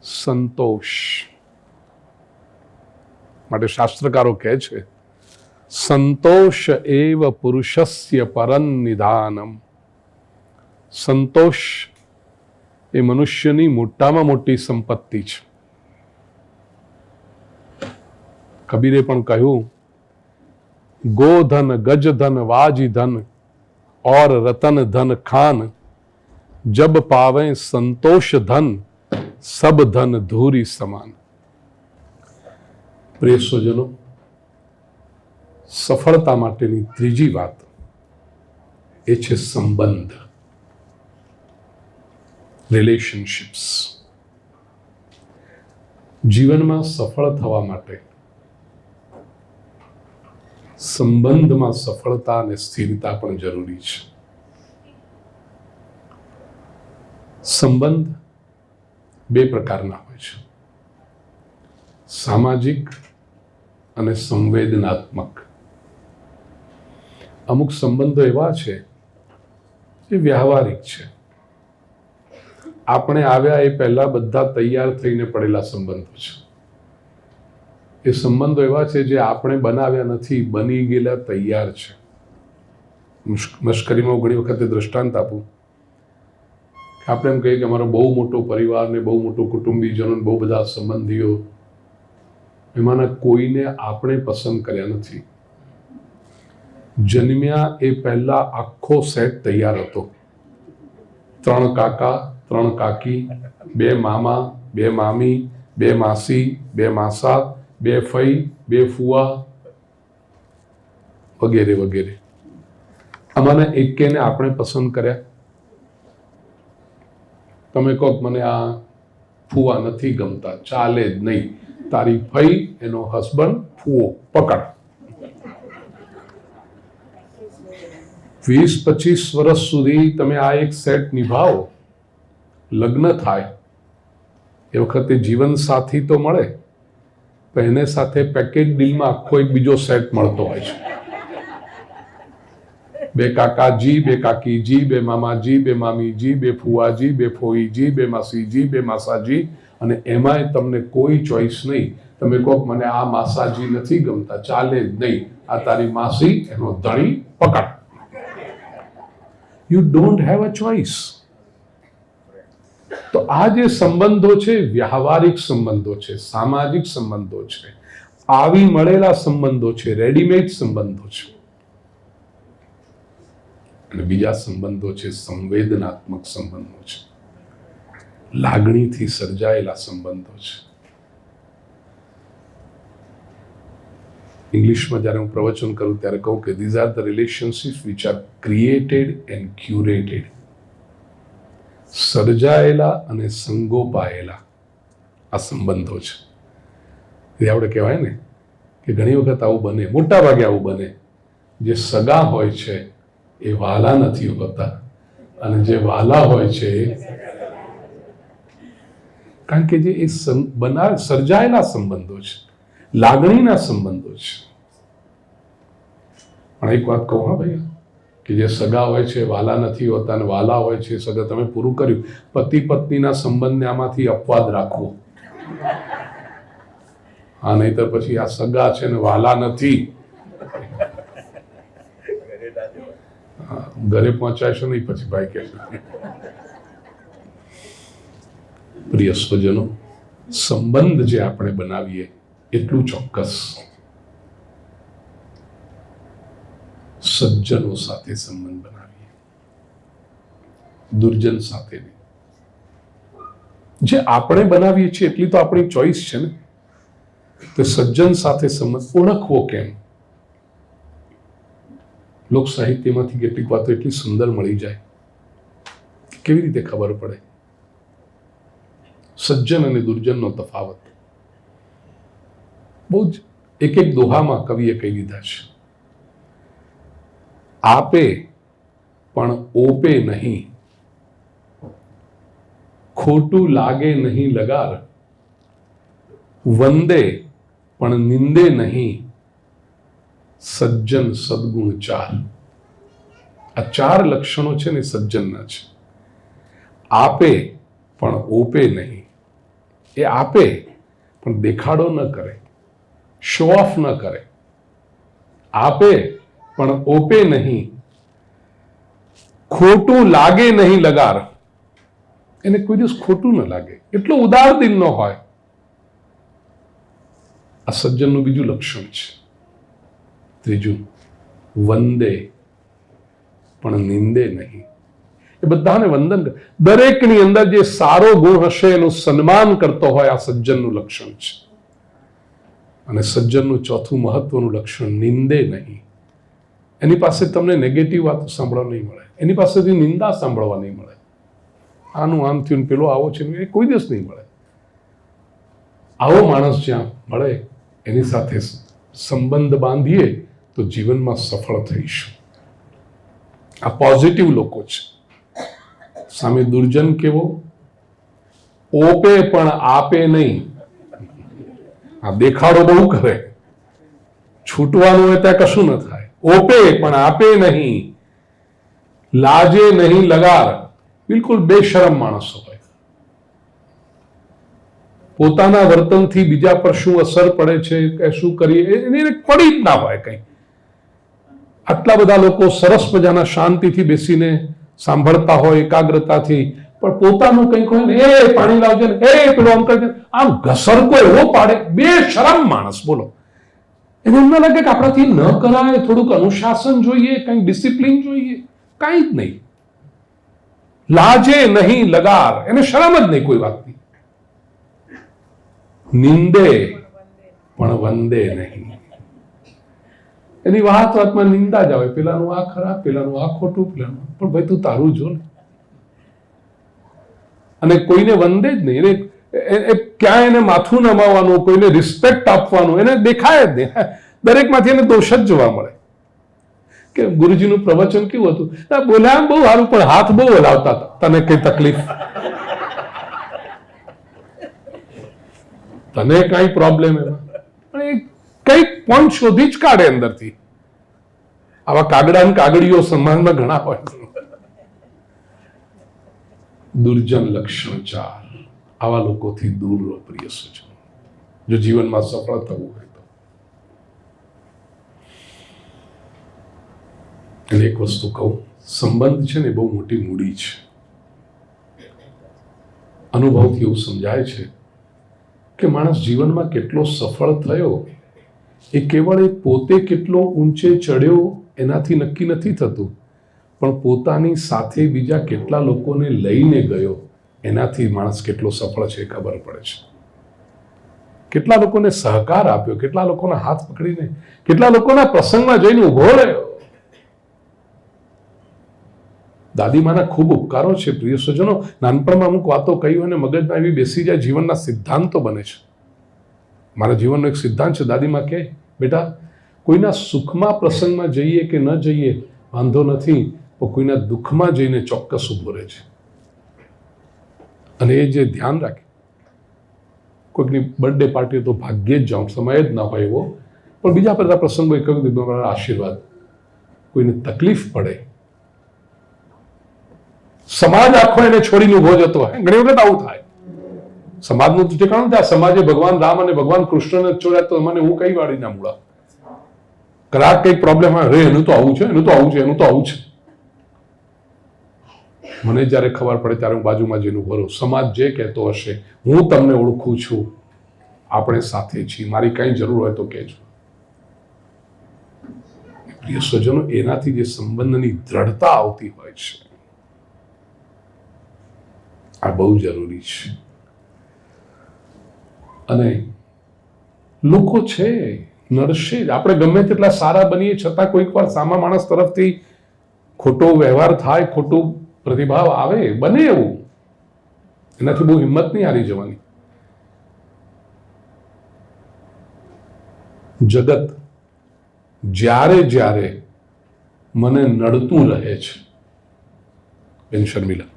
સંતોષ. માટે શાસ્ત્રકારો કહે છે સંતોષ એવ પુરુષસ્ય પરમ નિધાનમ. સંતોષ એ મનુષ્યની મોટામાં મોટી સંપત્તિ છે. કબીરે પણ કહ્યું, ગોધન ગજધન વાજી ધન और रतन धन खान, जब पावे संतोष धन सब धन धूरी समान. प्रिय स्वजनो, सफળતા માટેની ત્રીજી વાત એ છે સંબંધ, રિલેશનશિપ્સ. જીવનમાં સફળ થવા માટે સંબંધમાં સફળતા અને સ્થિરતા પણ જરૂરી છે. સંબંધ બે પ્રકારના હોય છે, સામાજિક અને સંવેદનાત્મક. અમુક સંબંધો એવા છે જે વ્યવહારિક છે. આપણે આવ્યા એ પહેલા બધા તૈયાર થઈને પડેલા સંબંધો છે. એ સંબંધો એવા છે જે આપણે બનાવ્યા નથી, બની ગયેલા તૈયાર છે. મશ્કરીમાં ઘણી વખતે દ્રષ્ટાંત આપું. આપણે એમ કહીએ કે અમારો બહુ મોટો પરિવાર ને બહુ મોટું કુટુંબીજનો, બહુ બધા સંબંધીઓ, એમાંના કોઈને આપણે પસંદ કર્યા નથી. જન્મ્યા એ પહેલા આખો સેટ તૈયાર હતો. 3 કાકા, 3 કાકી, 2 મામા, 2 મામી, 2 માસી, 2 માસા, 2 ફઈ, 2 ફુવા, વગેરે વગેરે. આમાંના એકેને આપણે પસંદ કર્યા? તમે કહો મને આ ફુવા નથી ગમતા, ચાલે જ નહીં, તારી ફઈ એનો હસબન્ડ ફુવો પકડ. 20-25 વર્ષ સુધી તમે આ એક સેટ નિભાવો, લગ્ન થાય એ વખતે જીવન સાથી તો મળે, પણ એને સાથે પેકેજ ડીલમાં આખો એક બીજો સેટ મળતો હોય છે. 2 કાકાજી, 2 કાકીજી, 2 મામાજી, 2 મામીજી, 2 ફુવાજી, 2 ફોઈજી, 2 માસીજી, 2 માસાજી, અને એમાંય તમને કોઈ ચોઈસ નહીં. તમે કહો મને આ માસાજી નથી ગમતા, ચાલે જ નહીં, આ તારી માસી એનો ધણી પકડ. You don't have a choice. તો આ જે સંબંધો છે વ્યવહારિક સંબંધો છે, સામાજિક સંબંધો છે, આવી મળેલા સંબંધો છે, રેડીમેડ સંબંધો છે. અને બીજા સંબંધો છે સંવેદનાત્મક સંબંધો છે. લાગણીથી સર્જાયેલા સંબંધો છે. ઇંગ્લિશમાં જ્યારે હું પ્રવચન કરું ત્યારે કહું કે these are the relationships which are created and curated. સર્જાયેલા અને સંગોપાયેલા આ સંબંધો છે. એ આપણે કહેવાય ને કે ઘણી વખત આવું બને, મોટા ભાગે આવું બને, જે સગા હોય છે એ વાલા નથી હોતા અને જે વાલા હોય છે કારણ કે જે એ સર્જાયેલા સંબંધો છે, લાગણીના સંબંધો છે. પણ એક વાત કહું, હા ભાઈ, કે જે સગા હોય છે વાલા નથી હોતા અને વાલા હોય છે સગા. તમે પૂરું કર્યું. પતિ પત્નીના સંબંધને આમાંથી અપવાદ રાખવો. હા, નહીતર પછી આ સગા છે ને વાલા નથી, ઘરે પહોંચાશે નહીં પછી ભાઈ કે. પ્રિય સ્વજનો, સંબંધ જે આપણે બનાવીએ એટલું ચોક્કસ સજ્જનો સાથે સંબંધ બનાવીએ, દુર્જન સાથે નહીં. જે આપણે બનાવીએ છીએ એટલી તો આપણી ચોઈસ છે ને. તો સજ્જન સાથે સંબંધ ઓળખવો કેમ? લોક સાહિત્યમાંથી કેટલીક વાતો એટલી સુંદર મળી જાય, કેવી રીતે ખબર પડે સજ્જન અને દુર્જનનો તફાવત. બહુ જ એક એક દોહામાં કવિએ કહી દીધા છે. આપે પણ ઓપે નહીં, ખોટું લાગે નહીં લગાર, વંદે પણ નિંદે નહીં, સજ્જન સદગુણ ચાર. આ ચાર લક્ષણો છે ને સજ્જનના છે. આપે પણ ઓપે નહીં. એ આપે પણ દેખાડો ન કરે, શો ઓફ ન કરે. આપે પણ ઓપે નહીં, ખોટું લાગે નહીં લગાર. એને કોઈ દિવસ ખોટું ન લાગે, એટલો ઉદાર દિલ ન હોય. આ સજ્જનનું બીજું લક્ષણ છે. ત્રીજું, વંદે પણ નિંદે નહીં. એ બધાને વંદન કરે. દરેકની અંદર જે સારો ગુણ હશે એનું સન્માન કરતો હોય, આ સજ્જનનું લક્ષણ છે. અને સજ્જનનું ચોથું મહત્વનું લક્ષણ, નિંદે નહીં. એની પાસે તમને નેગેટિવ વાતો સાંભળવા નહીં મળે, એની પાસેથી નિંદા સાંભળવા નહીં મળે. આનું આમ થયું, પેલો આવો છે, એ કોઈ દિવસ નહીં મળે. આવો માણસ જ્યાં મળે એની સાથે સંબંધ બાંધીએ તો જીવનમાં સફળ થઈશું. આ પોઝિટિવ લોકો છે. સામે દુર્જન કેવો? ઓપે પણ આપે નહીં. આ દેખાડો બહુ કરે, છૂટવાનું હોય ત્યાં કશું ન થાય. ઓપે પણ આપે નહીં, લાજે નહીં લગાર. બિલકુલ બેશરમ માણસો હોય. પોતાના વર્તનથી બીજા પર શું અસર પડે છે, કે શું કરીએ એને પડી જ ના હોય કઈ. આટલા બધા લોકો સરસ મજાના શાંતિથી બેસીને સાંભળતા હોય એકાગ્રતાથી, પણ પોતાનું કંઈક હોય ને, એ પાણી લાવજે ને, એ પેલો આમ કરજે, આમ ઘસરકો એવો પાડે. બેશરમ માણસ. બોલો, એને એમ ના લાગે કે આપણાથી ન કરાય, થોડુંક અનુશાસન જોઈએ, કંઈક ડિસિપ્લિન જોઈએ? કંઈ જ નહીં. લાજે નહીં લગાર. એને શરમ જ નહીં કોઈ વાતની. નિંદે પણ વંદે નહીં. એની વાતમાં નિંદા જ આવે. પેલાનું આ ખરાબ, પેલાનું આ ખોટું, પેલાનું. પણ ભાઈ તું તારું જો ને. અને કોઈને વંદે જ નહીં. એને ક્યાંય એને માથું નમાવવાનું, કોઈને રિસ્પેક્ટ આપવાનું એને દેખાય જ નહીં. દરેકમાંથી એને દોષ જ જોવા મળે. કે ગુરુજીનું પ્રવચન કેવું હતું? બોલ્યા બહુ સારું, પણ હાથ બહુ હલાવતા હતા. તને કઈ તકલીફ? તને કઈ પ્રોબ્લેમ? એમાં પણ એ કઈક પોઈન્ટ શોધી જ કાઢે અંદરથી. આવા કાગડા અને કાગડીઓ સમાજમાં ઘણા હોય. દુર્જન લક્ષણ ચાર. આવા લોકોથી દૂર રહો પ્રિય સજ્જનો, જો જીવનમાં સફળ થવું હોય તો. અને એક વસ્તુ કહું, સંબંધ છે ને બહુ મોટી મૂડી છે. અનુભવથી એવું સમજાય છે કે માણસ જીવનમાં કેટલો સફળ થયો એ કેવળ એ પોતે કેટલો ઊંચે ચડ્યો એનાથી નક્કી નથી થતું, પણ પોતાની સાથે બીજા કેટલા લોકોને લઈને ગયો એનાથી માણસ કેટલો સફળ છે એ ખબર પડે છે. કેટલા લોકોને સહકાર આપ્યો, કેટલા લોકોના હાથ પકડીને, કેટલા લોકોના પ્રસંગમાં જઈને ઉભો રહ્યો. દાદીમાના ખૂબ ઉપકારો છે પ્રિય સ્વજનો. નાનપણમાં અમુક વાતો કહી અને મગજમાં એવી બેસી જાય, જીવનના સિદ્ધાંતો બને છે. મારા જીવનનો એક સિદ્ધાંત છે, દાદીમા કહે, બેટા કોઈના સુખમાં પ્રસંગમાં જઈએ કે ન જઈએ વાંધો નથી, પણ કોઈના દુઃખમાં જઈને ચોક્કસ ઊભો રહે છે. અને એ જે ધ્યાન રાખે, કોઈકની બર્થડે પાર્ટી તો ભાગ્યે જ જાઉં, સમય જ ના હોય એવો, પણ બીજા બધા પ્રસંગોએ કહ્યું કે મારા આશીર્વાદ. કોઈને તકલીફ પડે, સમાજ આખો એને છોડીને ઉભો જતો હોય. ઘણી વખત આવું થાય. સમાજનું તો ઠેકાણું થાય. સમાજે ભગવાન રામ અને ભગવાન કૃષ્ણને છોડ્યા તો મને હું કઈ વાળી ના મૂળા. કરાક કઈક પ્રોબ્લેમ હોય, રે એનું તો આવું છે, એનું તો આવું છે, એનું તો આવું છે. મને જ્યારે ખબર પડે ત્યારે હું બાજુમાં જઈને ઉભો રહું. સમાજ જે કહેતો હશે, હું તમને ઓળખું છું, આપણે સાથે છીએ, મારી કઈ જરૂર હોય તો કહેજો. પ્રિય સ્વજનો, એનાથી જે સંબંધની દ્રઢતા આવતી હોય છે, આ બહુ જરૂરી છે. અને લોકો છે નડશે જ. આપણે ગમે તેટલા સારા બનીએ છતાં કોઈક વાર સામા માણસ તરફથી ખોટો વ્યવહાર થાય, ખોટું પ્રતિભાવ આવે, બને એવું. એનાથી બહુ હિંમત નહીં હારી જવાની. જગત જ્યારે જ્યારે મને નડતું રહે છે, બેન શર્મિલા,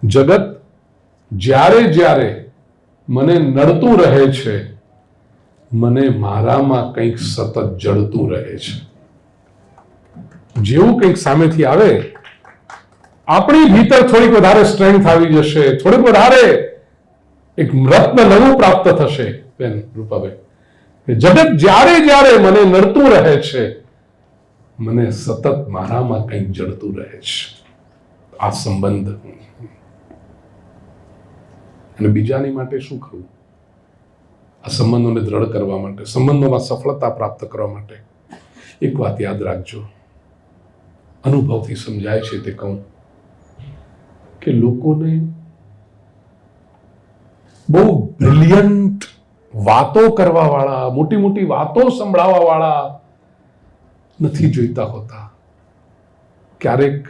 જગત જ્યારે જ્યારે મને નડતું રહે છે, મને મારામાં કંઈક સતત જડતું રહે છે. જેવું કંઈક સામેથી આવે, આપણી ભીતર થોડીક વધારે સ્ટ્રેન્થ આવી જશે, થોડીક વધારે એક રત્ન નવું પ્રાપ્ત થશે. બેન રૂપાબેન, જગત જ્યારે જ્યારે મને નડતું રહે છે, મને સતત મારામાં કંઈક જડતું રહે છે. આ સંબંધ. અને બીજાની માટે શું કરવું? આ સંબંધોને દ્રઢ કરવા માટે, સંબંધોમાં સફળતા પ્રાપ્ત કરવા માટે એક વાત યાદ રાખજો, અનુભવથી સમજાય છે તે કહું, કે લોકોને બહુ બ્રિલિયન્ટ વાતો કરવા વાળા, મોટી મોટી વાતો સંભળાવવા વાળા નથી જોઈતા હોતા. ક્યારેક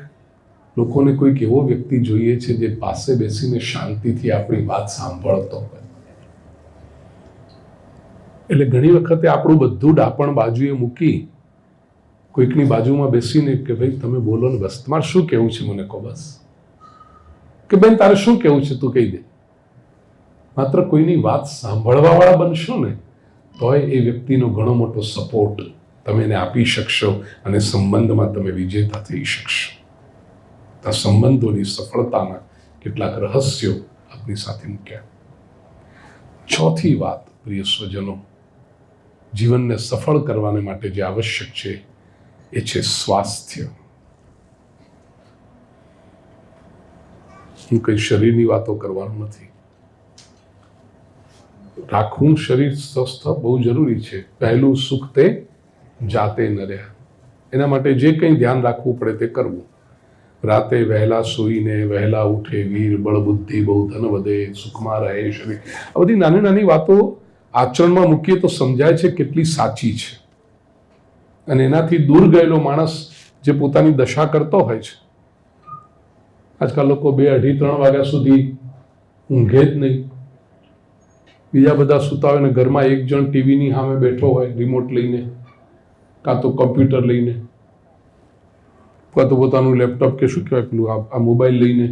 લોકોને કોઈક એવો વ્યક્તિ જોઈએ છે જે પાસે બેસીને શાંતિથી આપણી વાત સાંભળતો હોય. એટલે ઘણી વખતે આપણું બધું ડાપણ બાજુએ મૂકી કોઈકની બાજુમાં બેસીને કે ભાઈ તમે બોલો ને, બસ તમારે શું કહેવું છે મને કહો, બસ. કે બેન તારે શું કહેવું છે તું કહી દે. માત્ર કોઈની વાત સાંભળવા વાળા બનશો ને, તોય એ વ્યક્તિનો ઘણો મોટો સપોર્ટ તમે એને આપી શકશો અને સંબંધમાં તમે વિજેતા થઈ શકશો. આ સંબંધોની સફળતાના કેટલાક રહસ્યો આપની સાથે મૂક્યા. ચોથી વાત, પ્રિય સ્વજનો, જીવનને સફળ કરવાને માટે જે આવશ્યક છે એ છે સ્વાસ્થ્ય. હું કઈ શરીરની વાતો કરવાનું નથી. રાખવું શરીર સ્વસ્થ બહુ જરૂરી છે. પહેલું સુખ તે જાતે ન રહ્યા. એના માટે જે કંઈ ધ્યાન રાખવું પડે તે કરવું. રાતે વહેલા સૂઈને વહેલા ઉઠે વીર, બળ બુદ્ધિ બહુ ધન વધે, સુખમાં રહે શરીર. આ બધી નાની નાની વાતો આચરણમાં મૂકીએ તો સમજાય છે કેટલી સાચી છે. અને એનાથી દૂર ગયેલો માણસ જે પોતાની દશા કરતો હોય છે, આજકાલ લોકો 2, 2:30, 3 વાગ્યા સુધી ઊંઘે જ નહીં. બીજા બધા સૂતા હોય ને ઘરમાં એક જણ ટીવીની સામે બેઠો હોય રિમોટ લઈને, કાં તો કમ્પ્યુટર લઈને, કાં તો પોતાનું લેપટોપ કે શું કહેવાય પેલું આ મોબાઈલ લઈને,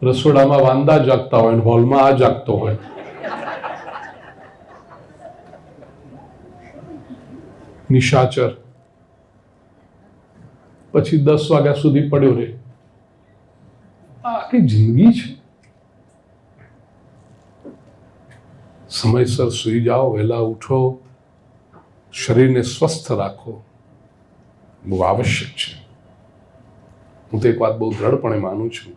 રસોડામાં વાંદા જાગતા હોય, હોલમાં આ જાગતો હોય. નિશાચર. પછી 10 વાગ્યા સુધી પડ્યો રહે. આ આખી જિંદગી છે. સમયસર સૂઈ જાઓ, વહેલા ઉઠો, શરીરને સ્વસ્થ રાખો, બહુ આવશ્યક છે. હું તો એક વાત બહુ દ્રઢપણે માનું છું,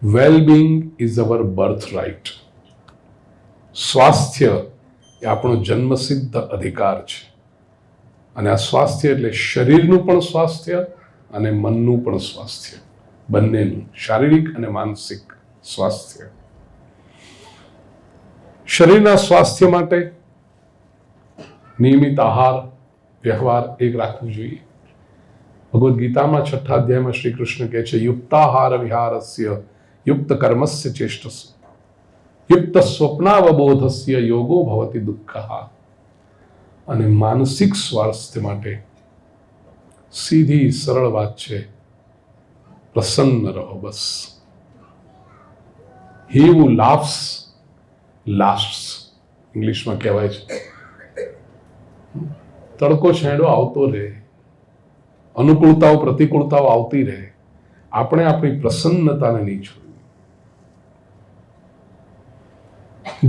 wellbeing is our birthright. સ્વાસ્થ્ય એ આપણો જન્મસિદ્ધ અધિકાર છે. અને આ સ્વાસ્થ્ય એટલે શરીરનું પણ સ્વાસ્થ્ય અને મનનું પણ સ્વાસ્થ્ય. બંનેનું, શારીરિક અને માનસિક સ્વાસ્થ્ય. શરીરના સ્વાસ્થ્ય માટે નિયમિત આહાર વ્યવહાર એક રાખવું જોઈએ. ભગવદ્ ગીતામાં 6ઠ્ઠા અધ્યાયમાં શ્રી કૃષ્ણ કહે છે, યુક્તાહાર વિહારસ્ય યુક્ત કર્મસ્ય ચેષ્ટસ્ય યુક્ત સ્વપ્નાવબોધસ્ય યોગો ભવતિ દુઃખઃ. અને માનસિક સ્વાસ્થ્ય માટે સીધી સરળ વાત છે, પ્રસન્ન રહો બસ. He who laughs lasts, ઇંગ્લિશમાં કહેવાય છે. તડકો છેડો આવતો રહે, અનુકૂળતાઓ પ્રતિકૂળતાઓ આવતી રહે, આપણે આપણી પ્રસન્નતાને નહીં છોડવી.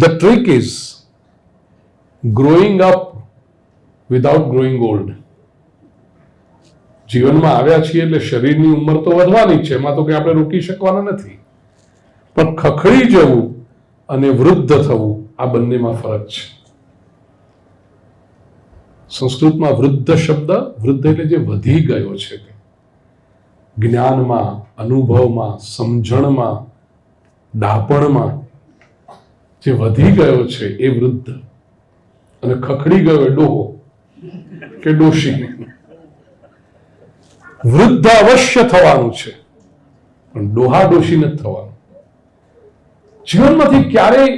The trick is growing up without growing old. જીવનમાં આવ્યા છીએ એટલે શરીરની ઉંમર તો વધવાની છે, એમાં તો કંઈ આપણે રોકી શકવાના નથી, પણ ખખડી જવું અને વૃદ્ધ થવું આ બંનેમાં ફરક છે. સંસ્કૃતમાં વૃદ્ધ શબ્દ, વૃદ્ધ એટલે જે વધી ગયો છે, તે જ્ઞાનમાં, અનુભવમાં, સમજણમાં, ડાપણમાં જે વધી ગયો છે એ વૃદ્ધ, અને ખખડી ગયો એ ડોહો કે ડોશી. વૃદ્ધ અવશ્ય થવાનું છે, પણ ડોહા ડોશી નથી થવાનું. જીવનમાંથી ક્યારેય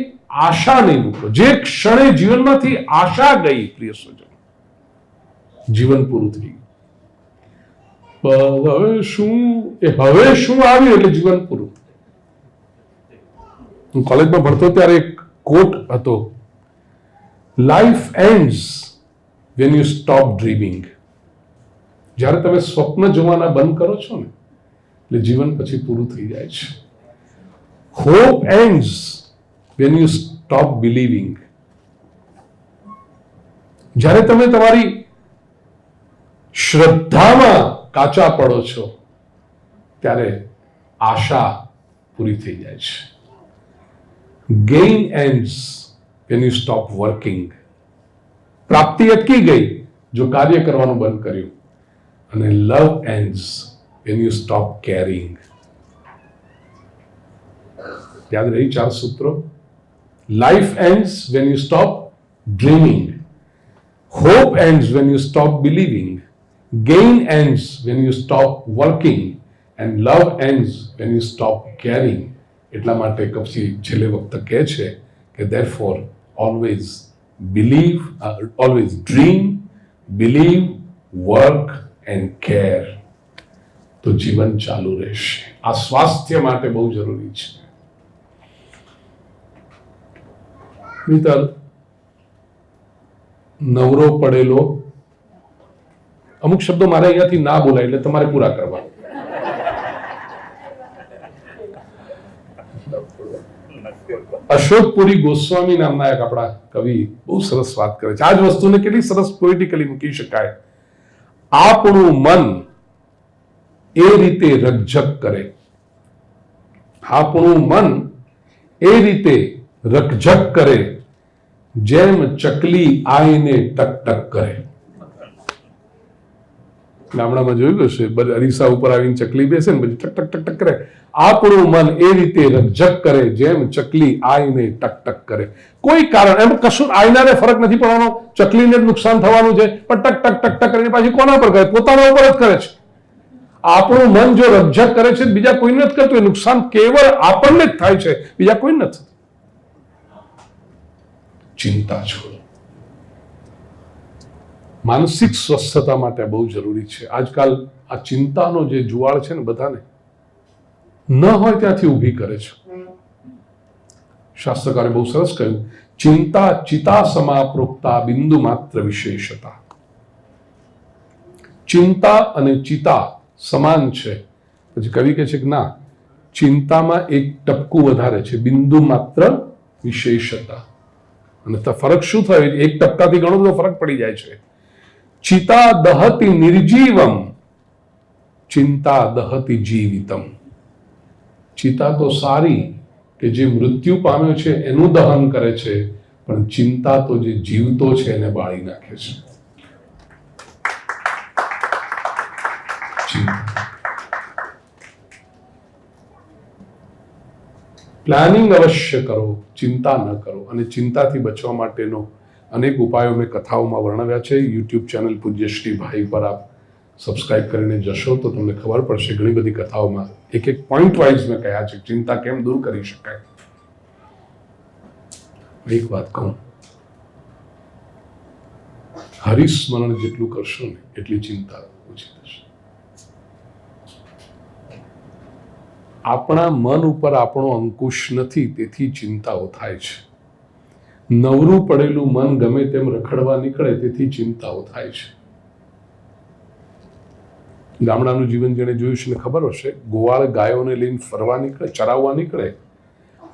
આશા નહીં મૂકો. જે ક્ષણે જીવનમાંથી આશા ગઈ, પ્રિય સ્વજન, જીવન પૂરું થઈ ગયું. હવે શું આવ્યું એટલે જીવન પૂરું. હું કોલેજમાં ભણતો ત્યારે એક કોટ હતો, life ends when you stop dreaming. જ્યારે તમે સ્વપ્ન જોવાના બંધ કરો છો ને, એટલે જીવન પછી પૂરું થઈ જાય છે. Hope ends when you stop believing. જ્યારે તમે તમારી શ્રદ્ધામાં કાચા પડો છો, ત્યારે આશા પૂરી થઈ જાય છે. Gain ends when you stop working. પ્રાપ્તિ અટકી ગઈ જો કાર્ય કરવાનું બંધ કર્યું. અને love ends when you stop caring. યાદ રહી 4 સૂત્રો. Life ends when you stop dreaming. Hope ends when you stop believing. Gain ends when you stop working, and love ends when you stop caring. એટલા માટે કપસી છેલ્લે વખત કહે છે કે therefore always believe, always dream, believe, work and care. તો જીવન ચાલુ રહેશે. આ સ્વાસ્થ્ય માટે બહુ જરૂરી છે. મિત્ર, નવરો પડેલો, અમુક શબ્દો મારે અહીંયાથી ના બોલાય એટલે તમારે પૂરા કરવા. અશોકપુરી ગોસ્વામી નામના એક આપણા કવિ બહુ સરસ વાત કરે છે. આ જ વસ્તુને કેટલી સરસ પોએટિકલી મૂકી શકાય. આપણું મન એ રીતે રકઝક કરે, આપણું મન એ રીતે રકઝક કરે જેમ ચકલી આઈને ટક ટક કરે. ગામડામાં જોયું હશે, અરીસા ઉપર આવીને ચકલી બેસે ને પછી ટક ટક ટક ટક કરે. આપણું મન એ રીતે રકઝક કરે જેમ ચકલી આઈને ટક ટક કરે. કોઈ કારણ, એમ કશું આઈનાને ફરક નથી પડવાનો, ચકલીને જ નુકસાન થવાનું છે, પણ ટક ટક ટક ટક કરીને પાછી કોના પર કરે? પોતાના ઉપર જ કરે છે. આપણું મન જો રકઝક કરે છે, બીજા કોઈ નથી કરતું, એ નુકસાન કેવળ આપણને જ થાય છે, બીજા કોઈ નથી. ચિંતા છોડો. માનસિક સ્વસ્થતા માટે બહુ જરૂરી છે. આજકાલ આ ચિંતાનો જે જુવાળ છે ને, બધાને ન હોય ત્યાંથી ઊભી કરે છે. શાસ્ત્રકારે બહુ સરસ કહ્યું, ચિંતા ચિતા સમાપ્રોક્તા બિંદુ માત્ર વિશેષતા. ચિંતા અને ચિતા સમાન છે. પછી કવિ કહે છે કે ના, ચિંતામાં એક ટપકું વધારે છે, બિંદુ માત્ર વિશેષતા. અને ફરક શું થયો? એક ટપકાથી ઘણો બધો ફરક પડી જાય છે. ચિતા દહતિ નિર્જીવમ, ચિંતા દહતિ જીવિતમ. ચિતા તો સારી કે જે મૃત્યુ પામ્યો છે એનું દહન કરે છે, પણ ચિંતા તો જે જીવતો છે એને બાળી નાખે છે. પ્લાનિંગ અવશ્ય કરો, ચિંતા ન કરો. અને ચિંતાથી બચવા માટેનો અનેક ઉપાયો મેં કથાઓમાં વર્ણવ્યા છે. યુટ્યુબ ચેનલ પૂજ્ય શ્રી ભાઈ પર આપ સબસ્ક્રાઇબ કરીને જશો તો તમને ખબર પડશે. ઘણી બધી કથાઓમાં એક એક પોઈન્ટ વાઇઝ મેં કહ્યા છે ચિંતા કેમ દૂર કરી શકાય. એક વાત કહું, હરિસ્મરણ જેટલું કરશો ને એટલી ચિંતા ઓછી થશે. આપણા મન ઉપર આપણો અંકુશ નથી, તેથી ચિંતાઓ થાય છે. નવરું પડેલું મન ગમે તેમ રખડવા નીકળે, તેથી ચિંતાઓ થાય છે. ગામડાનું જીવન જેને જોયું છે ને ખબર હશે, ગોવાળ ગાયોને લઈને ફરવા નીકળે, ચરાવવા નીકળે.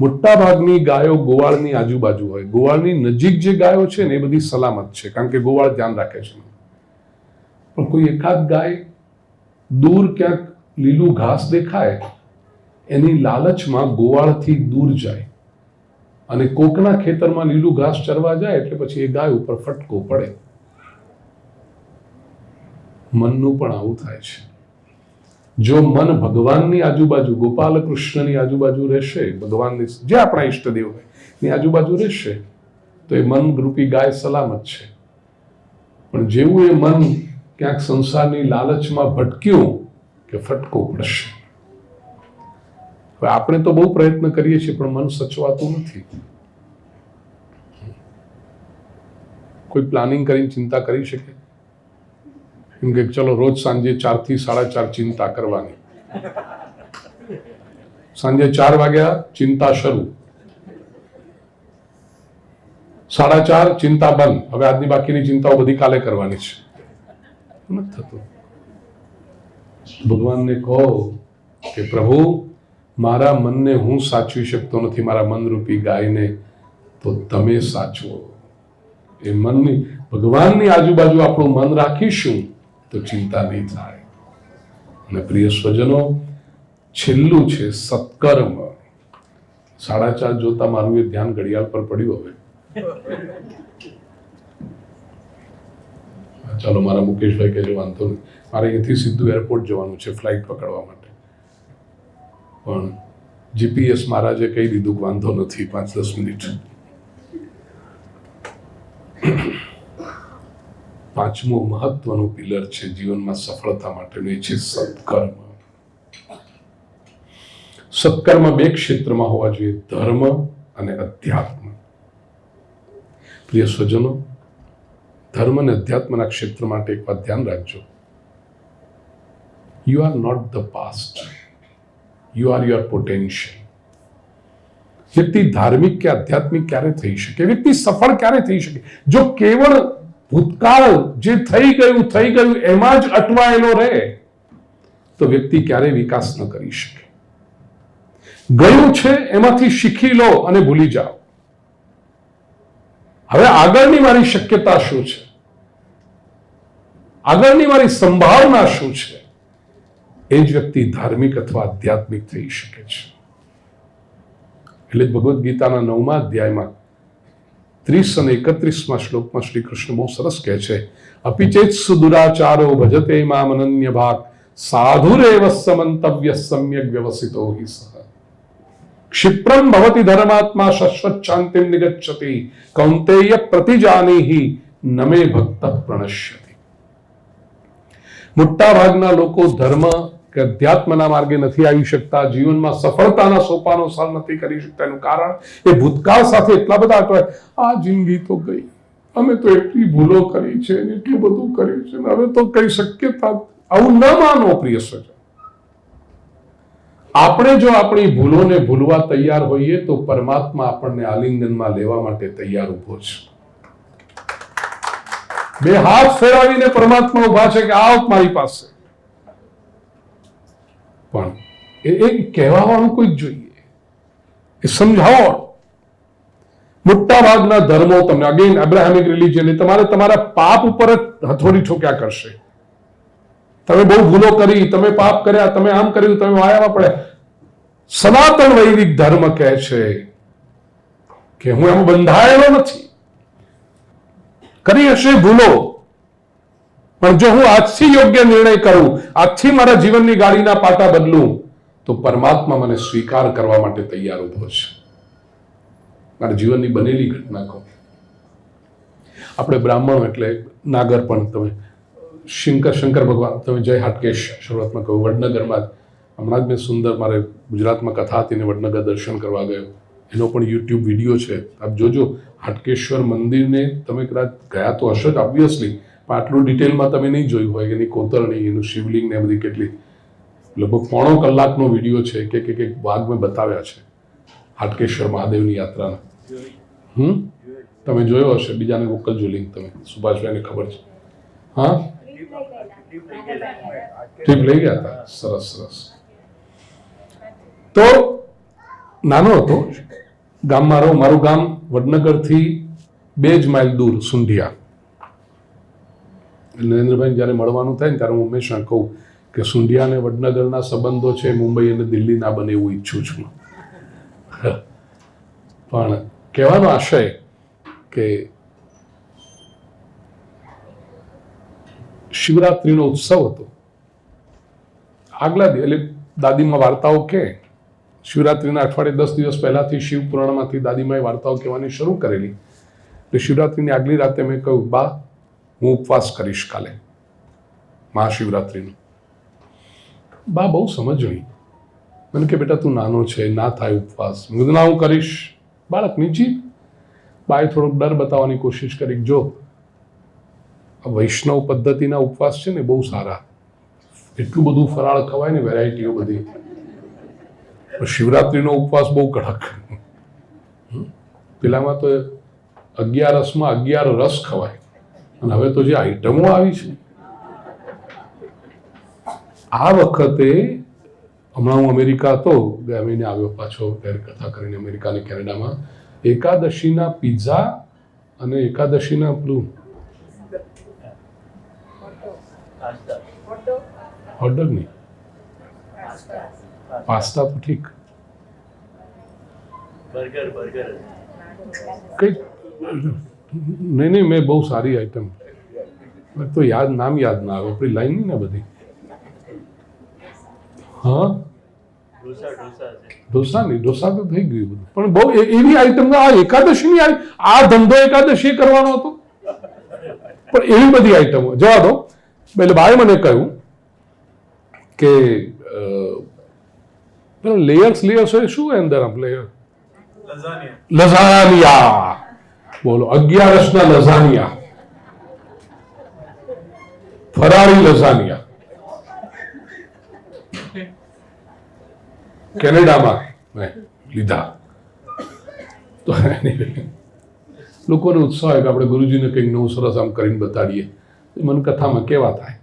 મોટા ભાગની ગાયો ગોવાળની આજુબાજુ હોય. ગોવાળની નજીક જે ગાયો છે ને એ બધી સલામત છે, કારણ કે ગોવાળ ધ્યાન રાખે છે. પણ કોઈ એકાદ ગાય દૂર ક્યાંક લીલું ઘાસ દેખાય, એની લાલચમાં ગોવાળથી દૂર જાય અને કોકના ખેતરમાં લીલું ઘાસ ચરવા જાય એટલે પછી એ ગાય ઉપર ફટકો પડે. મનનું પણ આવું થાય છે. જો મન ભગવાનની આજુબાજુ, ગોપાલ કૃષ્ણની આજુબાજુ રહેશે, ભગવાનની જે આપણા ઈષ્ટદેવ હોય એની આજુબાજુ રહેશે તો એ મન રૂપી ગાય સલામત છે. પણ જેવું એ મન ક્યાંક સંસારની લાલચમાં ભટક્યું કે ફટકો પડશે. હવે આપણે તો બહુ પ્રયત્ન કરીએ છીએ પણ મન સચવાતું નથી. કોઈ પ્લાનિંગ કરીને ચિંતા કરી શકે? એમ કે ચલો રોજ સાંજે 4 થી 4:30 ચિંતા કરવાની. સાંજે 4 વાગ્યા ચિંતા શરૂ, 4:30 ચિંતા બંધ. હવે આજની બાકીની ચિંતાઓ બધી કાલે કરવાની છે. નથી થતું. ભગવાનને કહો કે પ્રભુ, મારા મનને હું સાચવી શકતો નથી, મારા મનરૂપી ગાયને તો તમે સાચવો. એ મનની, ભગવાનની આજુબાજુ આપણું મન રાખીશું તો ચિંતા નહીં થાય. અને પ્રિય સ્વજનો, છેલ્લું છે સત્કર્મ. 4:30 જોતા મારું એ ધ્યાન ઘડિયાળ પર પડ્યું. હવે ચાલો, મારા મુકેશભાઈ કહેજો વાંધો નહીં, મારે અહીંથી સીધું એરપોર્ટ જવાનું છે ફ્લાઇટ પકડવા માટે. પણ જીપીએસ મહારાજે કહી દીધું વાંધો નથી, 5-10 મિનિટ. 5મું મહત્વનું પિલર છે જીવનમાં સફળતા માટેનું, એ છે સત્કર્મ. સત્કર્મ 2 ક્ષેત્રમાં હોવા જોઈએ, ધર્મ અને અધ્યાત્મ. પ્રિય સ્વજનો, ધર્મ અને અધ્યાત્મના ક્ષેત્ર માટે એક વાત ધ્યાન રાખજો. You are not the past, you are your potential. વ્યક્તિ ધાર્મિક કે આધ્યાત્મિક ક્યારે થઈ શકે, વ્યક્તિ સફળ ક્યારે થઈ શકે? જો કેવળ ભૂતકાળ જે થઈ ગયું એમાં જ અટવાયેલો રહે તો વ્યક્તિ ક્યારે વિકાસ ન કરી શકે. ગયું છે એમાંથી શીખી લો અને ભૂલી જાઓ. હવે આગળની મારી શક્યતા શું છે, આગળની મારી સંભાવના શું છે, એ જ વ્યક્તિ ધાર્મિક અથવા આધ્યાત્મિક થઈ શકે છે. એટલે જ ભગવદ્ ગીતાના 9મા અધ્યાયમાં 30 અને 31મા શ્લોકમાં શ્રી કૃષ્ણ બહુ સરસ કહે છે, અપિચેત સુદુરાચારો ભજતે મામ અનન્ય ભાગ સાધુરેવ સમંતવ્ય સમ્યક વ્યવસિતો હિ સહ ક્ષિપ્રમ ભવતિ ધર્માત્મા શાશ્વત શાંતિમ નિગચ્છતિ કૌંતેય પ્રતિજાનીહિ નમે ભક્ત પ્રણશ્યતિ. મોટા ભાગના લોકો ધર્મ કે અધ્યાત્મના માર્ગે નથી આવી શકતા, જીવનમાં સફળતાના સોપાનો સર નથી કરી શકતા. એનું કારણ એ ભૂતકાળ સાથે એટલા બધા અટવાય. આ જિંદગી તો ગઈ, અમે તો એટલી ભૂલો કરી છે, એટલું બધું કર્યું છે, હવે તો કઈ શક્યતા. આવું ન માનો પ્રિય સ્વજન. આપણે જો આપણી ભૂલોને ભૂલવા તૈયાર હોઈએ તો પરમાત્મા આપણને આલિંગનમાં લેવા માટે તૈયાર ઉભો છે. 2 હાથ ફેરવીને પરમાત્મા ઉભા છે કે આવ મારી પાસે. પણ એ કહેવાનું કોઈ જોઈએ, એ સમજાવો. મોટા ભાગના ધર્મો તમને અગેન અબ્રાહમિક રિલિજન તમારે તમારા પાપ ઉપર જ હથોડી ઠોક્યા કરશે. તમે બહુ ભૂલો કરી, તમે પાપ કર્યા, તમે આમ કર્યું, તમે વાયામાં પડ્યા. સનાતન વૈદિક ધર્મ કહે છે કે હું એમાં બંધાયેલો નથી. કરી હશે ભૂલો, પણ જો હું આજથી યોગ્ય નિર્ણય કરું, આજથી મારા જીવનની ગાડીના પાટા બદલું, તો પરમાત્મા મને સ્વીકાર કરવા માટે તૈયાર ઊભો છે. મારા જીવનની બનેલી ઘટના કહું. આપણે બ્રાહ્મણો એટલે નાગર પણ તમે શંકર ભગવાન, તમે જય હાટકેશ શરૂઆતમાં કહ્યું, વડનગરમાં હમણાં જ મેં સુંદર, મારે ગુજરાતમાં કથા હતી ને વડનગર દર્શન કરવા ગયો, એનો પણ યુટ્યુબ વિડીયો છે, આપ જોજો. હાટકેશ્વર મંદિરને તમે કદાચ ગયા તો હશો જ ઓબ્વિયસલી, પણ આટલું ડિટેલમાં તમે નહીં જોયું હોય કે એની કોતરણી, એનું શિવલિંગ ને બધી કેટલી, લગભગ 3.5 કલાકનો વિડીયો છે કે એક ભાગ મેં બતાવ્યા છે હાટકેશ્વર મહાદેવની યાત્રાના. તમે જોયો હશે, બીજાને મોકલજો લિંક. તમે સુભાષભાઈને ખબર છે? હા, ટ્રીપ લઈ ગયા હતા. સરસ સરસ. તો નાનો હતો, ગામમાં રહું. મારું ગામ વડનગરથી 2 જ માઇલ દૂર સુંઢિયા. નરેન્દ્રભાઈ જ્યારે મળવાનું થાય ને ત્યારે હું હંમેશા કહું કે સુંઢિયા અને વડનગરના સંબંધો છે મુંબઈ અને દિલ્હી ના બને એવું ઈચ્છું છું. પણ કહેવાનો આશય કે શિવરાત્રીનો ઉત્સવ હતો. આગલા એટલે દાદીમાં વાર્તાઓ કે શિવરાત્રીના અઠવાડિયે 10 દિવસ પહેલાથી શિવ પુરાણમાંથી દાદીમાએ વાર્તાઓ કહેવાની શરૂ કરેલી. એટલે શિવરાત્રીની આગલી રાતે મેં કહ્યું, બા હું ઉપવાસ કરીશ કાલે મહાશિવરાત્રીનો. બા બહુ સમજણી. મને કે બેટા તું નાનો છે, ના થાય ઉપવાસ. મેં કીધું ના હું કરીશ. બાળકની જીદ. બાએ થોડોક ડર બતાવવાની કોશિશ કરી, જો વૈષ્ણવ પદ્ધતિના ઉપવાસ છે ને બહુ સારા, એટલું બધું ફરાળ ખવાય ને, વેરાયટીઓ બધી. શિવરાત્રીનો ઉપવાસ બહુ કડક. પેલામાં તો 11 રસ ખવાય, અને હવે તો જે આઈટમો આવી છે. આ વખતે હમણાં હું અમેરિકા હતો, ગયા મહિને આવ્યો પાછો કથા કરીને અમેરિકા અને કેનેડામાં. એકાદશીના પિઝા અને એકાદશીના પેલું હોટડોગ નહીં, પાસ્તા તો ઠીક, કઈ નહીં, મેં બહુ સારી આઈટમ તો નામ યાદ ના આવે, આપણી લાઈન નહીં ને બધી. હા, ઢોસા નહીં, ઢોસા તો થઈ ગયું બધું, પણ બહુ એવી આઈટમ. આ એકાદશીની આ ધંધો એકાદશી કરવાનો હતો, પણ એવી બધી આઈટમો. જવા દો. એટલે બાએ મને કહ્યું કે લેયર્સ હોય, શું હોય અંદર? આમ લેયર લઝાનિયા. બોલો, 11 લઝાનિયા, ફરાળી લઝાનિયા કેનેડામાં મેં લીધા. તો લોકોને ઉત્સાહ હોય કે આપણે ગુરુજીને કંઈક નવું સરસ આમ કરીને બતાડીએ. મને કથામાં કેવા થાય.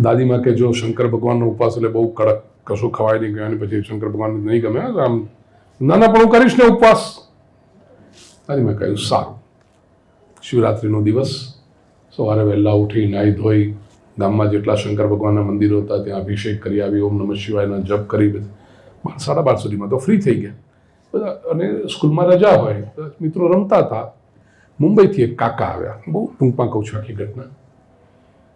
દાદીમાં કે જો શંકર ભગવાનનો ઉપવાસ એટલે બહુ કડક, કશું ખવાય નહીં ગયો. પછી શંકર ભગવાન નહીં ગમે, આમ નાના પણ હું કરીશ ને ઉપવાસ. દાદીમાં કહ્યું સારું. શિવરાત્રીનો દિવસ સવારે વહેલા ઉઠી નાહી ધોઈ ગામમાં જેટલા શંકર ભગવાનના મંદિરો હતા ત્યાં અભિષેક કરી આવી, ઓમ નમઃ શિવાયના જપ કરી. 12:30 સુધીમાં તો ફ્રી થઈ ગયા બધા. અને સ્કૂલમાં રજા હોય તો મિત્રો રમતા હતા. મુંબઈથી એક કાકા આવ્યા. બહુ ટૂંકમાં કહું છું આખી ઘટના.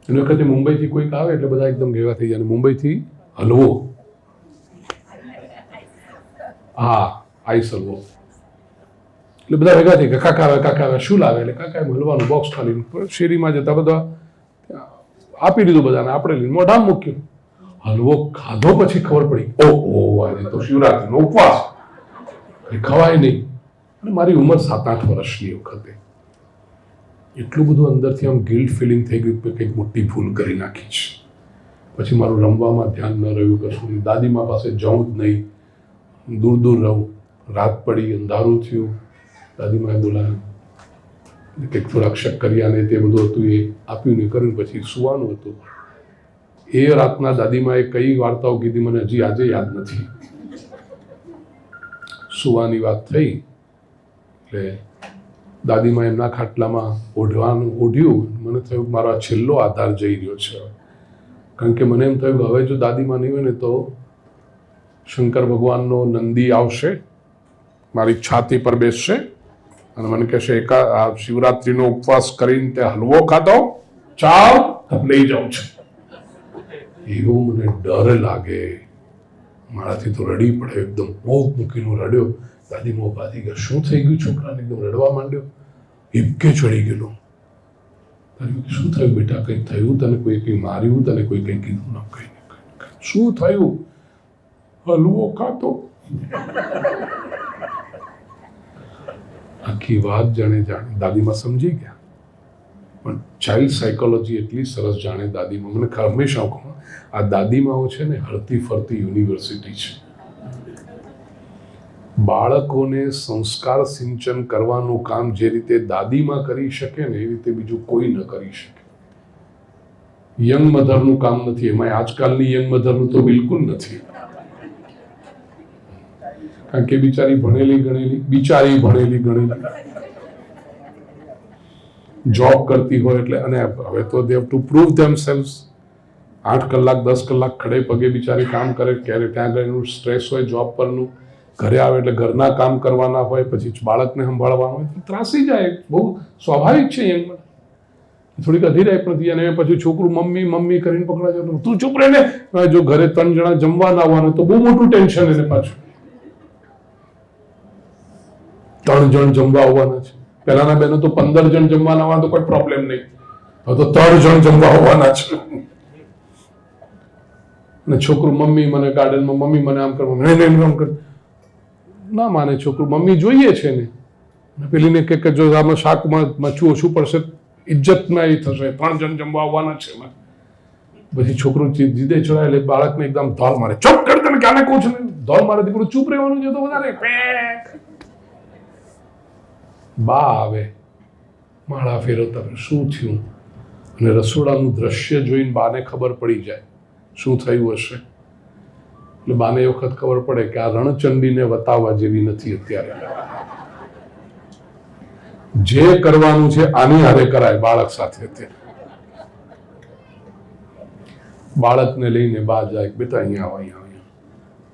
એની વખતે મુંબઈથી કોઈક આવે એટલે બધા એકદમ ભેગા થઈ જાય. અને મુંબઈથી હલવો, હા, આઈસ હલવો. એટલે બધા ભેગા થઈ ગયા, કાકા આવે, શું લાવે? એટલે કાકાએ હલવાનું બોક્સ ખાલી શેરીમાં જતા બધા આપી દીધું બધાને. આપણે લઈને મોઢામાં મૂક્યું. હલવો ખાધો પછી ખબર પડી, ઓહો આજે તો શિવરાત્રીનો ઉપવાસ, ખવાય નહીં. અને મારી ઉંમર 7-8 વર્ષની વખતે એટલું બધું અંદરથી આમ ગિલ્ટ ફિલિંગ થઈ ગયું કે કંઈક મોટી ભૂલ કરી નાખી છે. પછી મારું રમવામાં ધ્યાન ન રહ્યું, કશું નહીં. દાદીમા પાસે જાઉં જ નહીં, દૂર રહું. રાત પડી, અંધારું થયું. દાદીમાએ બોલાવ્યું, કંઈક થોડાક શક્કરિયા ને તે બધું હતું એ આપ્યું ને કર્યું. પછી સુવાનું હતું. એ રાતના દાદીમાએ કઈ વાર્તાઓ કીધી મને હજી આજે યાદ નથી. સુવાની વાત થઈ એટલે દાદીમા એમના ખાટલામાં ઓઢ્યું. મને થયું મારો આ છેલ્લો આધાર જઈ રહ્યો છે. કારણ કે મને એમ થયું કે હવે જો દાદીમા નહીં હોય ને તો શંકર ભગવાનનો નંદી આવશે, મારી છાતી પર બેસશે અને મને કહેશે આ શિવરાત્રીનો ઉપવાસ કરીને તે હલવો ખાધો, ચાલ લઈ જાઉં છું. એવું મને ડર લાગે. મારાથી તો રડી પડે, એકદમ પોક મૂકીને રડ્યો. દાદીમાં ઉભા થઈ ગયા, શું થઈ ગયું છોકરાને? એકદમ રડવા માંડ્યો, હિબકે ચડી ગયેલો. શું થયું બેટા? કંઈક થયું તને? કોઈ કંઈ માર્યું તને? કોઈ કંઈ કીધું? ના, કંઈ નહીં. શું થયું? હલવો ખાતો. આખી વાત જાણે દાદીમાં સમજી ગયા. પણ ચાઇલ્ડ સાયકોલોજી એટલી સરસ જાણે દાદીમાં. મને હંમેશા કહું, આ દાદીમાઓ છે ને હરતી ફરતી યુનિવર્સિટી છે. બાળકોને સંસ્કાર સિંચન કરવાનું કામ જે રીતે દાદીમાં કરી શકે ને એ રીતે બીજું કોઈ ન કરી શકે. યંગ મધરનું કામ નથી. એમાં આજકાલની યંગ મધરનું તો બિલકુલ નથી. કારણ કે બિચારી ભણેલી ગણેલી જોબ કરતી હોય એટલે, અને હવે તો they have to prove themselves. 8 કલાક 10 કલાક ખડે પગે બિચારી કામ કરે. ક્યારે ત્યાં ગયેલું સ્ટ્રેસ હોય જોબ પરનું, ઘરે આવે એટલે ઘરના કામ કરવાના હોય, પછી બાળકને સંભાળવાનું હોય, ત્રાસી જાય. બહુ સ્વાભાવિક છે. યંગમાં થોડીક અધીરાય નથી. અને પછી છોકરું મમ્મી મમ્મી કરીને પકડા જાય, તું ચૂપ રહે ને. જો ઘરે 3 જણા જમવાના આવવાના તો બહુ મોટું ટેન્શન એને પાછું. 3 જણ જમવા આવવાના છે. પહેલાના બહેનો તો 15 જણ જમવાના આવવાના તો કોઈ પ્રોબ્લેમ નહીં. હવે તો 3 જણ જમવા આવવાના છે. અને છોકરું મમ્મી મને ગાર્ડનમાં, મમ્મી મને આમ કર, આમ કર. ના માને છોકરું. મમ્મી જોઈએ છે ને. પેલીને કે જો આમાં શાકમાં મરચું ઓછું પડશે, ઇજ્જતમાં એ થશે. 3 જણ જમવા આવવાના છે. પછી છોકરું જીદે ચડાય એટલે બાળકને એકદમ ધોલ મારે. ચૂપ કર, તને ક્યાંને કહું છું ને. ધોલ મારે. દીકરું ચૂપ રહેવાનું છે તો વધારે. બા આવે, માળા ફેરવતા, શું થયું? અને રસોડાનું દ્રશ્ય જોઈને બાને ખબર પડી જાય શું થયું હશે. એટલે બાને એ વખત ખબર પડે કે આ રણચંડીને વતાવવા જેવી નથી અત્યારે. જે કરવાનું છે આની હારે કરાય બાળક સાથે. બાળકને લઈને બા જાય, બેટા અહીંયા આવો, અહીંયા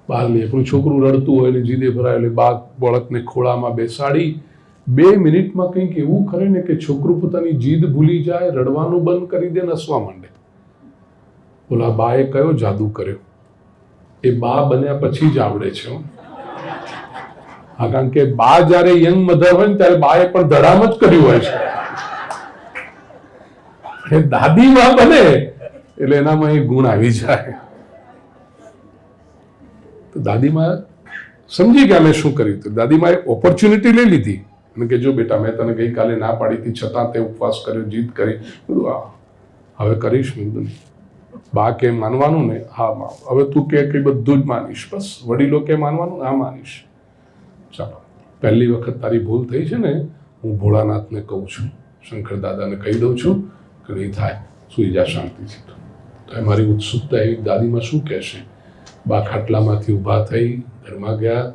બહાર લઈએ. પણ છોકરું રડતું હોય ને જીદે ભરાય એટલે બા બાળકને ખોળામાં બેસાડી 2 મિનિટમાં કંઈક એવું કરે ને કે છોકરું પોતાની જીદ ભૂલી જાય, રડવાનું બંધ કરી દે, હસવા માંડે. બોલા બાએ કયો જાદુ કર્યો? એ બા બન્યા પછી જ આવડે છે. હા, કારણ કે બા જયારે યંગ મધર હોય ને ત્યારે બાએ પણ ધડામ જ કર્યું હોય છે. દાદી માં બને એટલે એનામાં એ ગુણ આવી જાય. તો દાદીમાં સમજી ગયા મેં શું કર્યું. તો દાદીમાં એ ઓપોર્ચ્યુનિટી લઈ લીધી અને કે જો બેટા, મેં તને ગઈકાલે ના પાડી હતી છતાં તે ઉપવાસ કર્યો, જીદ કરી. હવે કરીશ. બા કે માનવાનું ને? હા. હવે તું કે બધું જ માનીશ. બસ વડીલો કે માનવાનું? હા માનીશ. ચાલો, પહેલી વખત તારી ભૂલ થઈ છે ને, હું ભોળાનાથને કહું છું, શંકર દાદાને કહી દઉં છું કે નહીં થાય, સુઈ જા શાંતિથી. તો એ મારી ઉત્સુકતા એવી, દાદીમાં શું કહેશે. બા ખાટલામાંથી ઊભા થઈ ઘરમાં ગયા,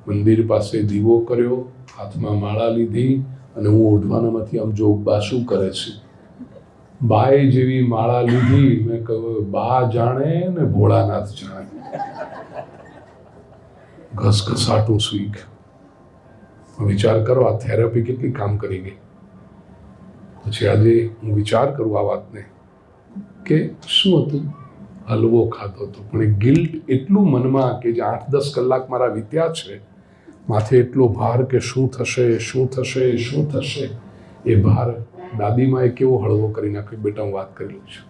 મંદિર પાસે દીવો કર્યો, હાથમાં માળા લીધી અને હું ઓઢવાનામાંથી આમ જો બા શું કરે છે. બાએ જેવી માળા લીધી, મેં કહ્યું બા જાણે ને ભોળાનાથ જાણે. ઘસઘસાટું સુઈ ગયું. વિચાર કરો આ થેરાપી કેટલી કામ કરી ગઈ. પછી આજે હું વિચાર કરું આ વાતને કે શું હતું, હલવો ખાધો હતો, પણ એ ગિલ્ટ એટલું મનમાં કે જે 8-10 કલાક મારા વીત્યા છે, માથે એટલો ભાર કે શું થશે શું થશે શું થશે. એ ભાર દાદીમાં એ કેવો હળવો કરી નાખ્યો. બેટા, હું વાત કરી લઉં છું.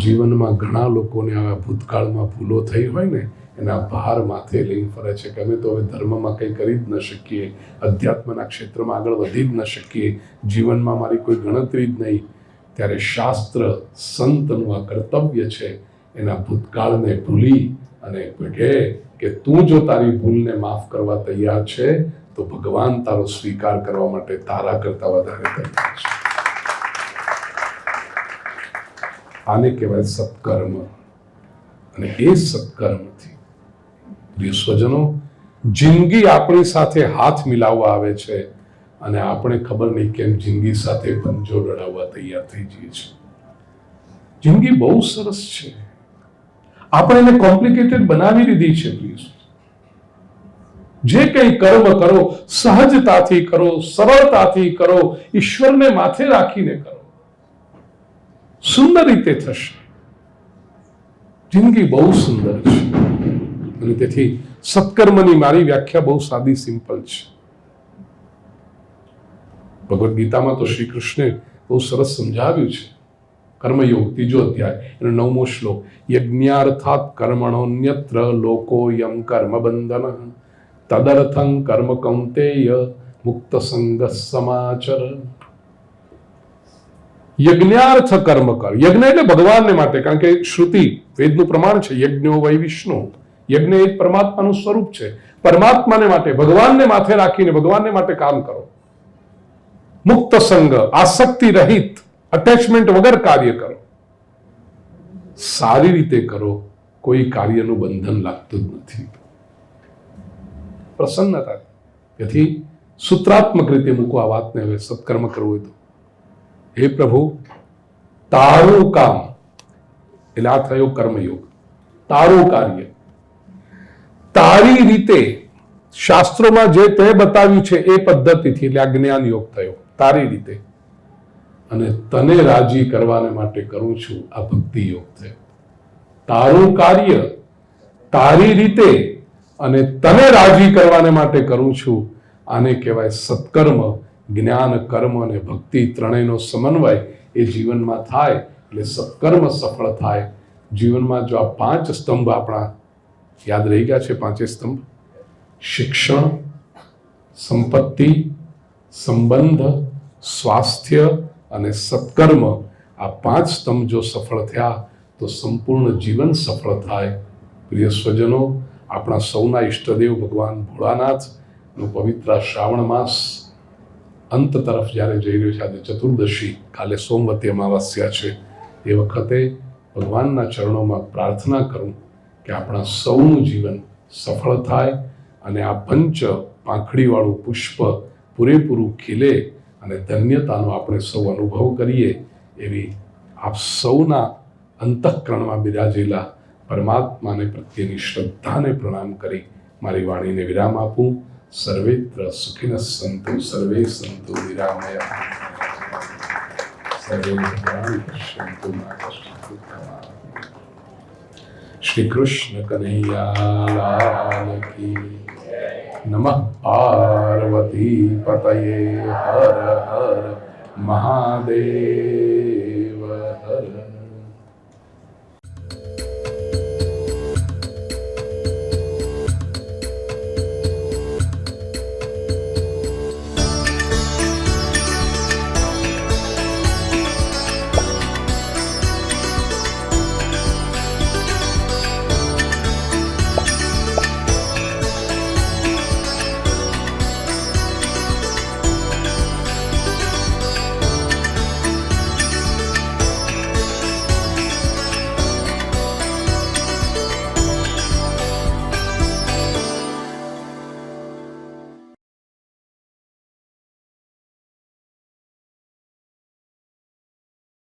જીવનમાં ઘણા લોકોને આવા ભૂતકાળમાં ભૂલો થઈ હોય ને એના ભાર માથે લઈને ફરે છે કે અમે તો હવે ધર્મમાં કંઈ કરી જ ન શકીએ, અધ્યાત્મના ક્ષેત્રમાં આગળ વધી જ ન શકીએ, જીવનમાં મારી કોઈ ગણતરી જ નહીં. ત્યારે શાસ્ત્ર સંતનું આ કર્તવ્ય છે એના ભૂતકાળને ભૂલી અને કહે કે તું જો તારી ભૂલને માફ કરવા તૈયાર છે તો ભગવાન તારો સ્વીકાર કરવા માટે તારા કરતા વધારે તૈયાર છે. આને કહેવાય સત્કર્મ. અને એ સત્કર્મથી પ્રિય સ્વજનો, જિંદગી આપણી સાથે હાથ મિલાવવા આવે છે અને આપણે ખબર નહીં કેમ જિંદગી સાથે પંજો લડાવવા તૈયાર થઈ જઈએ છીએ. જિંદગી બહુ સરસ છે, આપણે એને કોમ્પ્લિકેટેડ બનાવી દીધી છે. પ્લીઝ જે કંઈ કર્મ કરો સહજતાથી કરો, સરળતાથી કરો, ઈશ્વરને માથે રાખીને કરો, સુંદર રીતે થશે. જિંદગી બહુ સુંદર છે. અને તેથી સત્કર્મની મારી વ્યાખ્યા બહુ સાદી, સિમ્પલ છે. ભગવદ્ ગીતામાં તો શ્રી કૃષ્ણે બહુ સરસ સમજાવ્યું છે. કર્મયોગ 3 અધ્યાય એનો 9મો શ્લોક, યજ્ઞાર્થાત કર્મણોન્યત્ર લોકોયમ કર્મ બંધન તદર્થં કર્મ કૌંતેય મુક્ત સંગ સમાચર. યજ્ઞાર્થ કર્મ કર. યજ્ઞ એટલે ભગવાનને માટે, કારણ કે શ્રુતિ વેદનું પ્રમાણ છે, યજ્ઞો વૈ વિષ્ણુ. યજ્ઞ એ પરમાત્માનું સ્વરૂપ છે. પરમાત્માને માટે, ભગવાનને માથે રાખીને ભગવાનને માટે કામ કરો. મુક્ત સંગ, આસક્તિ રહિત, અટેચમેન્ટ વગર કાર્ય કરો. સારી રીતે કરો, કોઈ કાર્યનું બંધન લાગતું જ નથી. પ્રસન્નતા. તેથી સૂત્રાત્મક રીતે મૂકો આ વાતને. હવે સત્કર્મ કરવું હોય તો, હે પ્રભુ, તારું કામ, એટલે આ થયો કર્મયોગ, તારું કાર્ય તારી રીતે, શાસ્ત્રોમાં જે તે બતાવ્યું છે એ પદ્ધતિથી, એટલે આ જ્ઞાન યોગ થયો, તારી રીતે, અને તને રાજી કરવાને માટે કરું છું, આ ભક્તિ યોગ થયો. તારું કાર્ય તારી રીતે અને તને રાજી કરવાને માટે કરું છું, આને કહેવાય સત્કર્મ. જ્ઞાન, કર્મ અને ભક્તિ ત્રણેયનો સમન્વય એ જીવનમાં થાય એટલે સત્કર્મ સફળ થાય. જીવનમાં જો આ 5 સ્તંભ આપણા યાદ રહી ગયા છે, 5 સ્તંભ, શિક્ષણ, સંપત્તિ, સંબંધ, સ્વાસ્થ્ય અને સત્કર્મ, આ 5 સ્તંભ જો સફળ થયા તો સંપૂર્ણ જીવન સફળ થાય. પ્રિય સ્વજનો, આપણા સૌના ઈષ્ટદેવ ભગવાન ભોળાનાથનો પવિત્ર શ્રાવણ માસ અંત તરફ જ્યારે જઈ રહ્યો છે, આજે ચતુર્દશી, કાલે સોમવતી અમાવસ્યા છે, એ વખતે ભગવાનના ચરણોમાં પ્રાર્થના કરું કે આપણા સૌનું જીવન સફળ થાય અને આ પંચ પાંખડીવાળું પુષ્પ પૂરેપૂરું ખીલે અને ધન્યતાનો આપણે સૌ અનુભવ કરીએ. એવી આપ સૌના અંતઃકરણમાં બિરાજેલા પરમાત્માને પ્રત્યેની શ્રદ્ધાને પ્રણામ કરી મારી વાણીને વિરામ આપું. સર્વેત્ર સુખિનઃ સંતુ સર્વે સંતુ નિરામયા સર્વે ભદ્રાણિ પશ્યन्तુ મા કશ્ચિत् દુઃખમ. શ્રી કૃષ્ણ કનૈયા લાલ કી નમઃ. પાર્વતી પતયે હર હર મહાદેવ હર.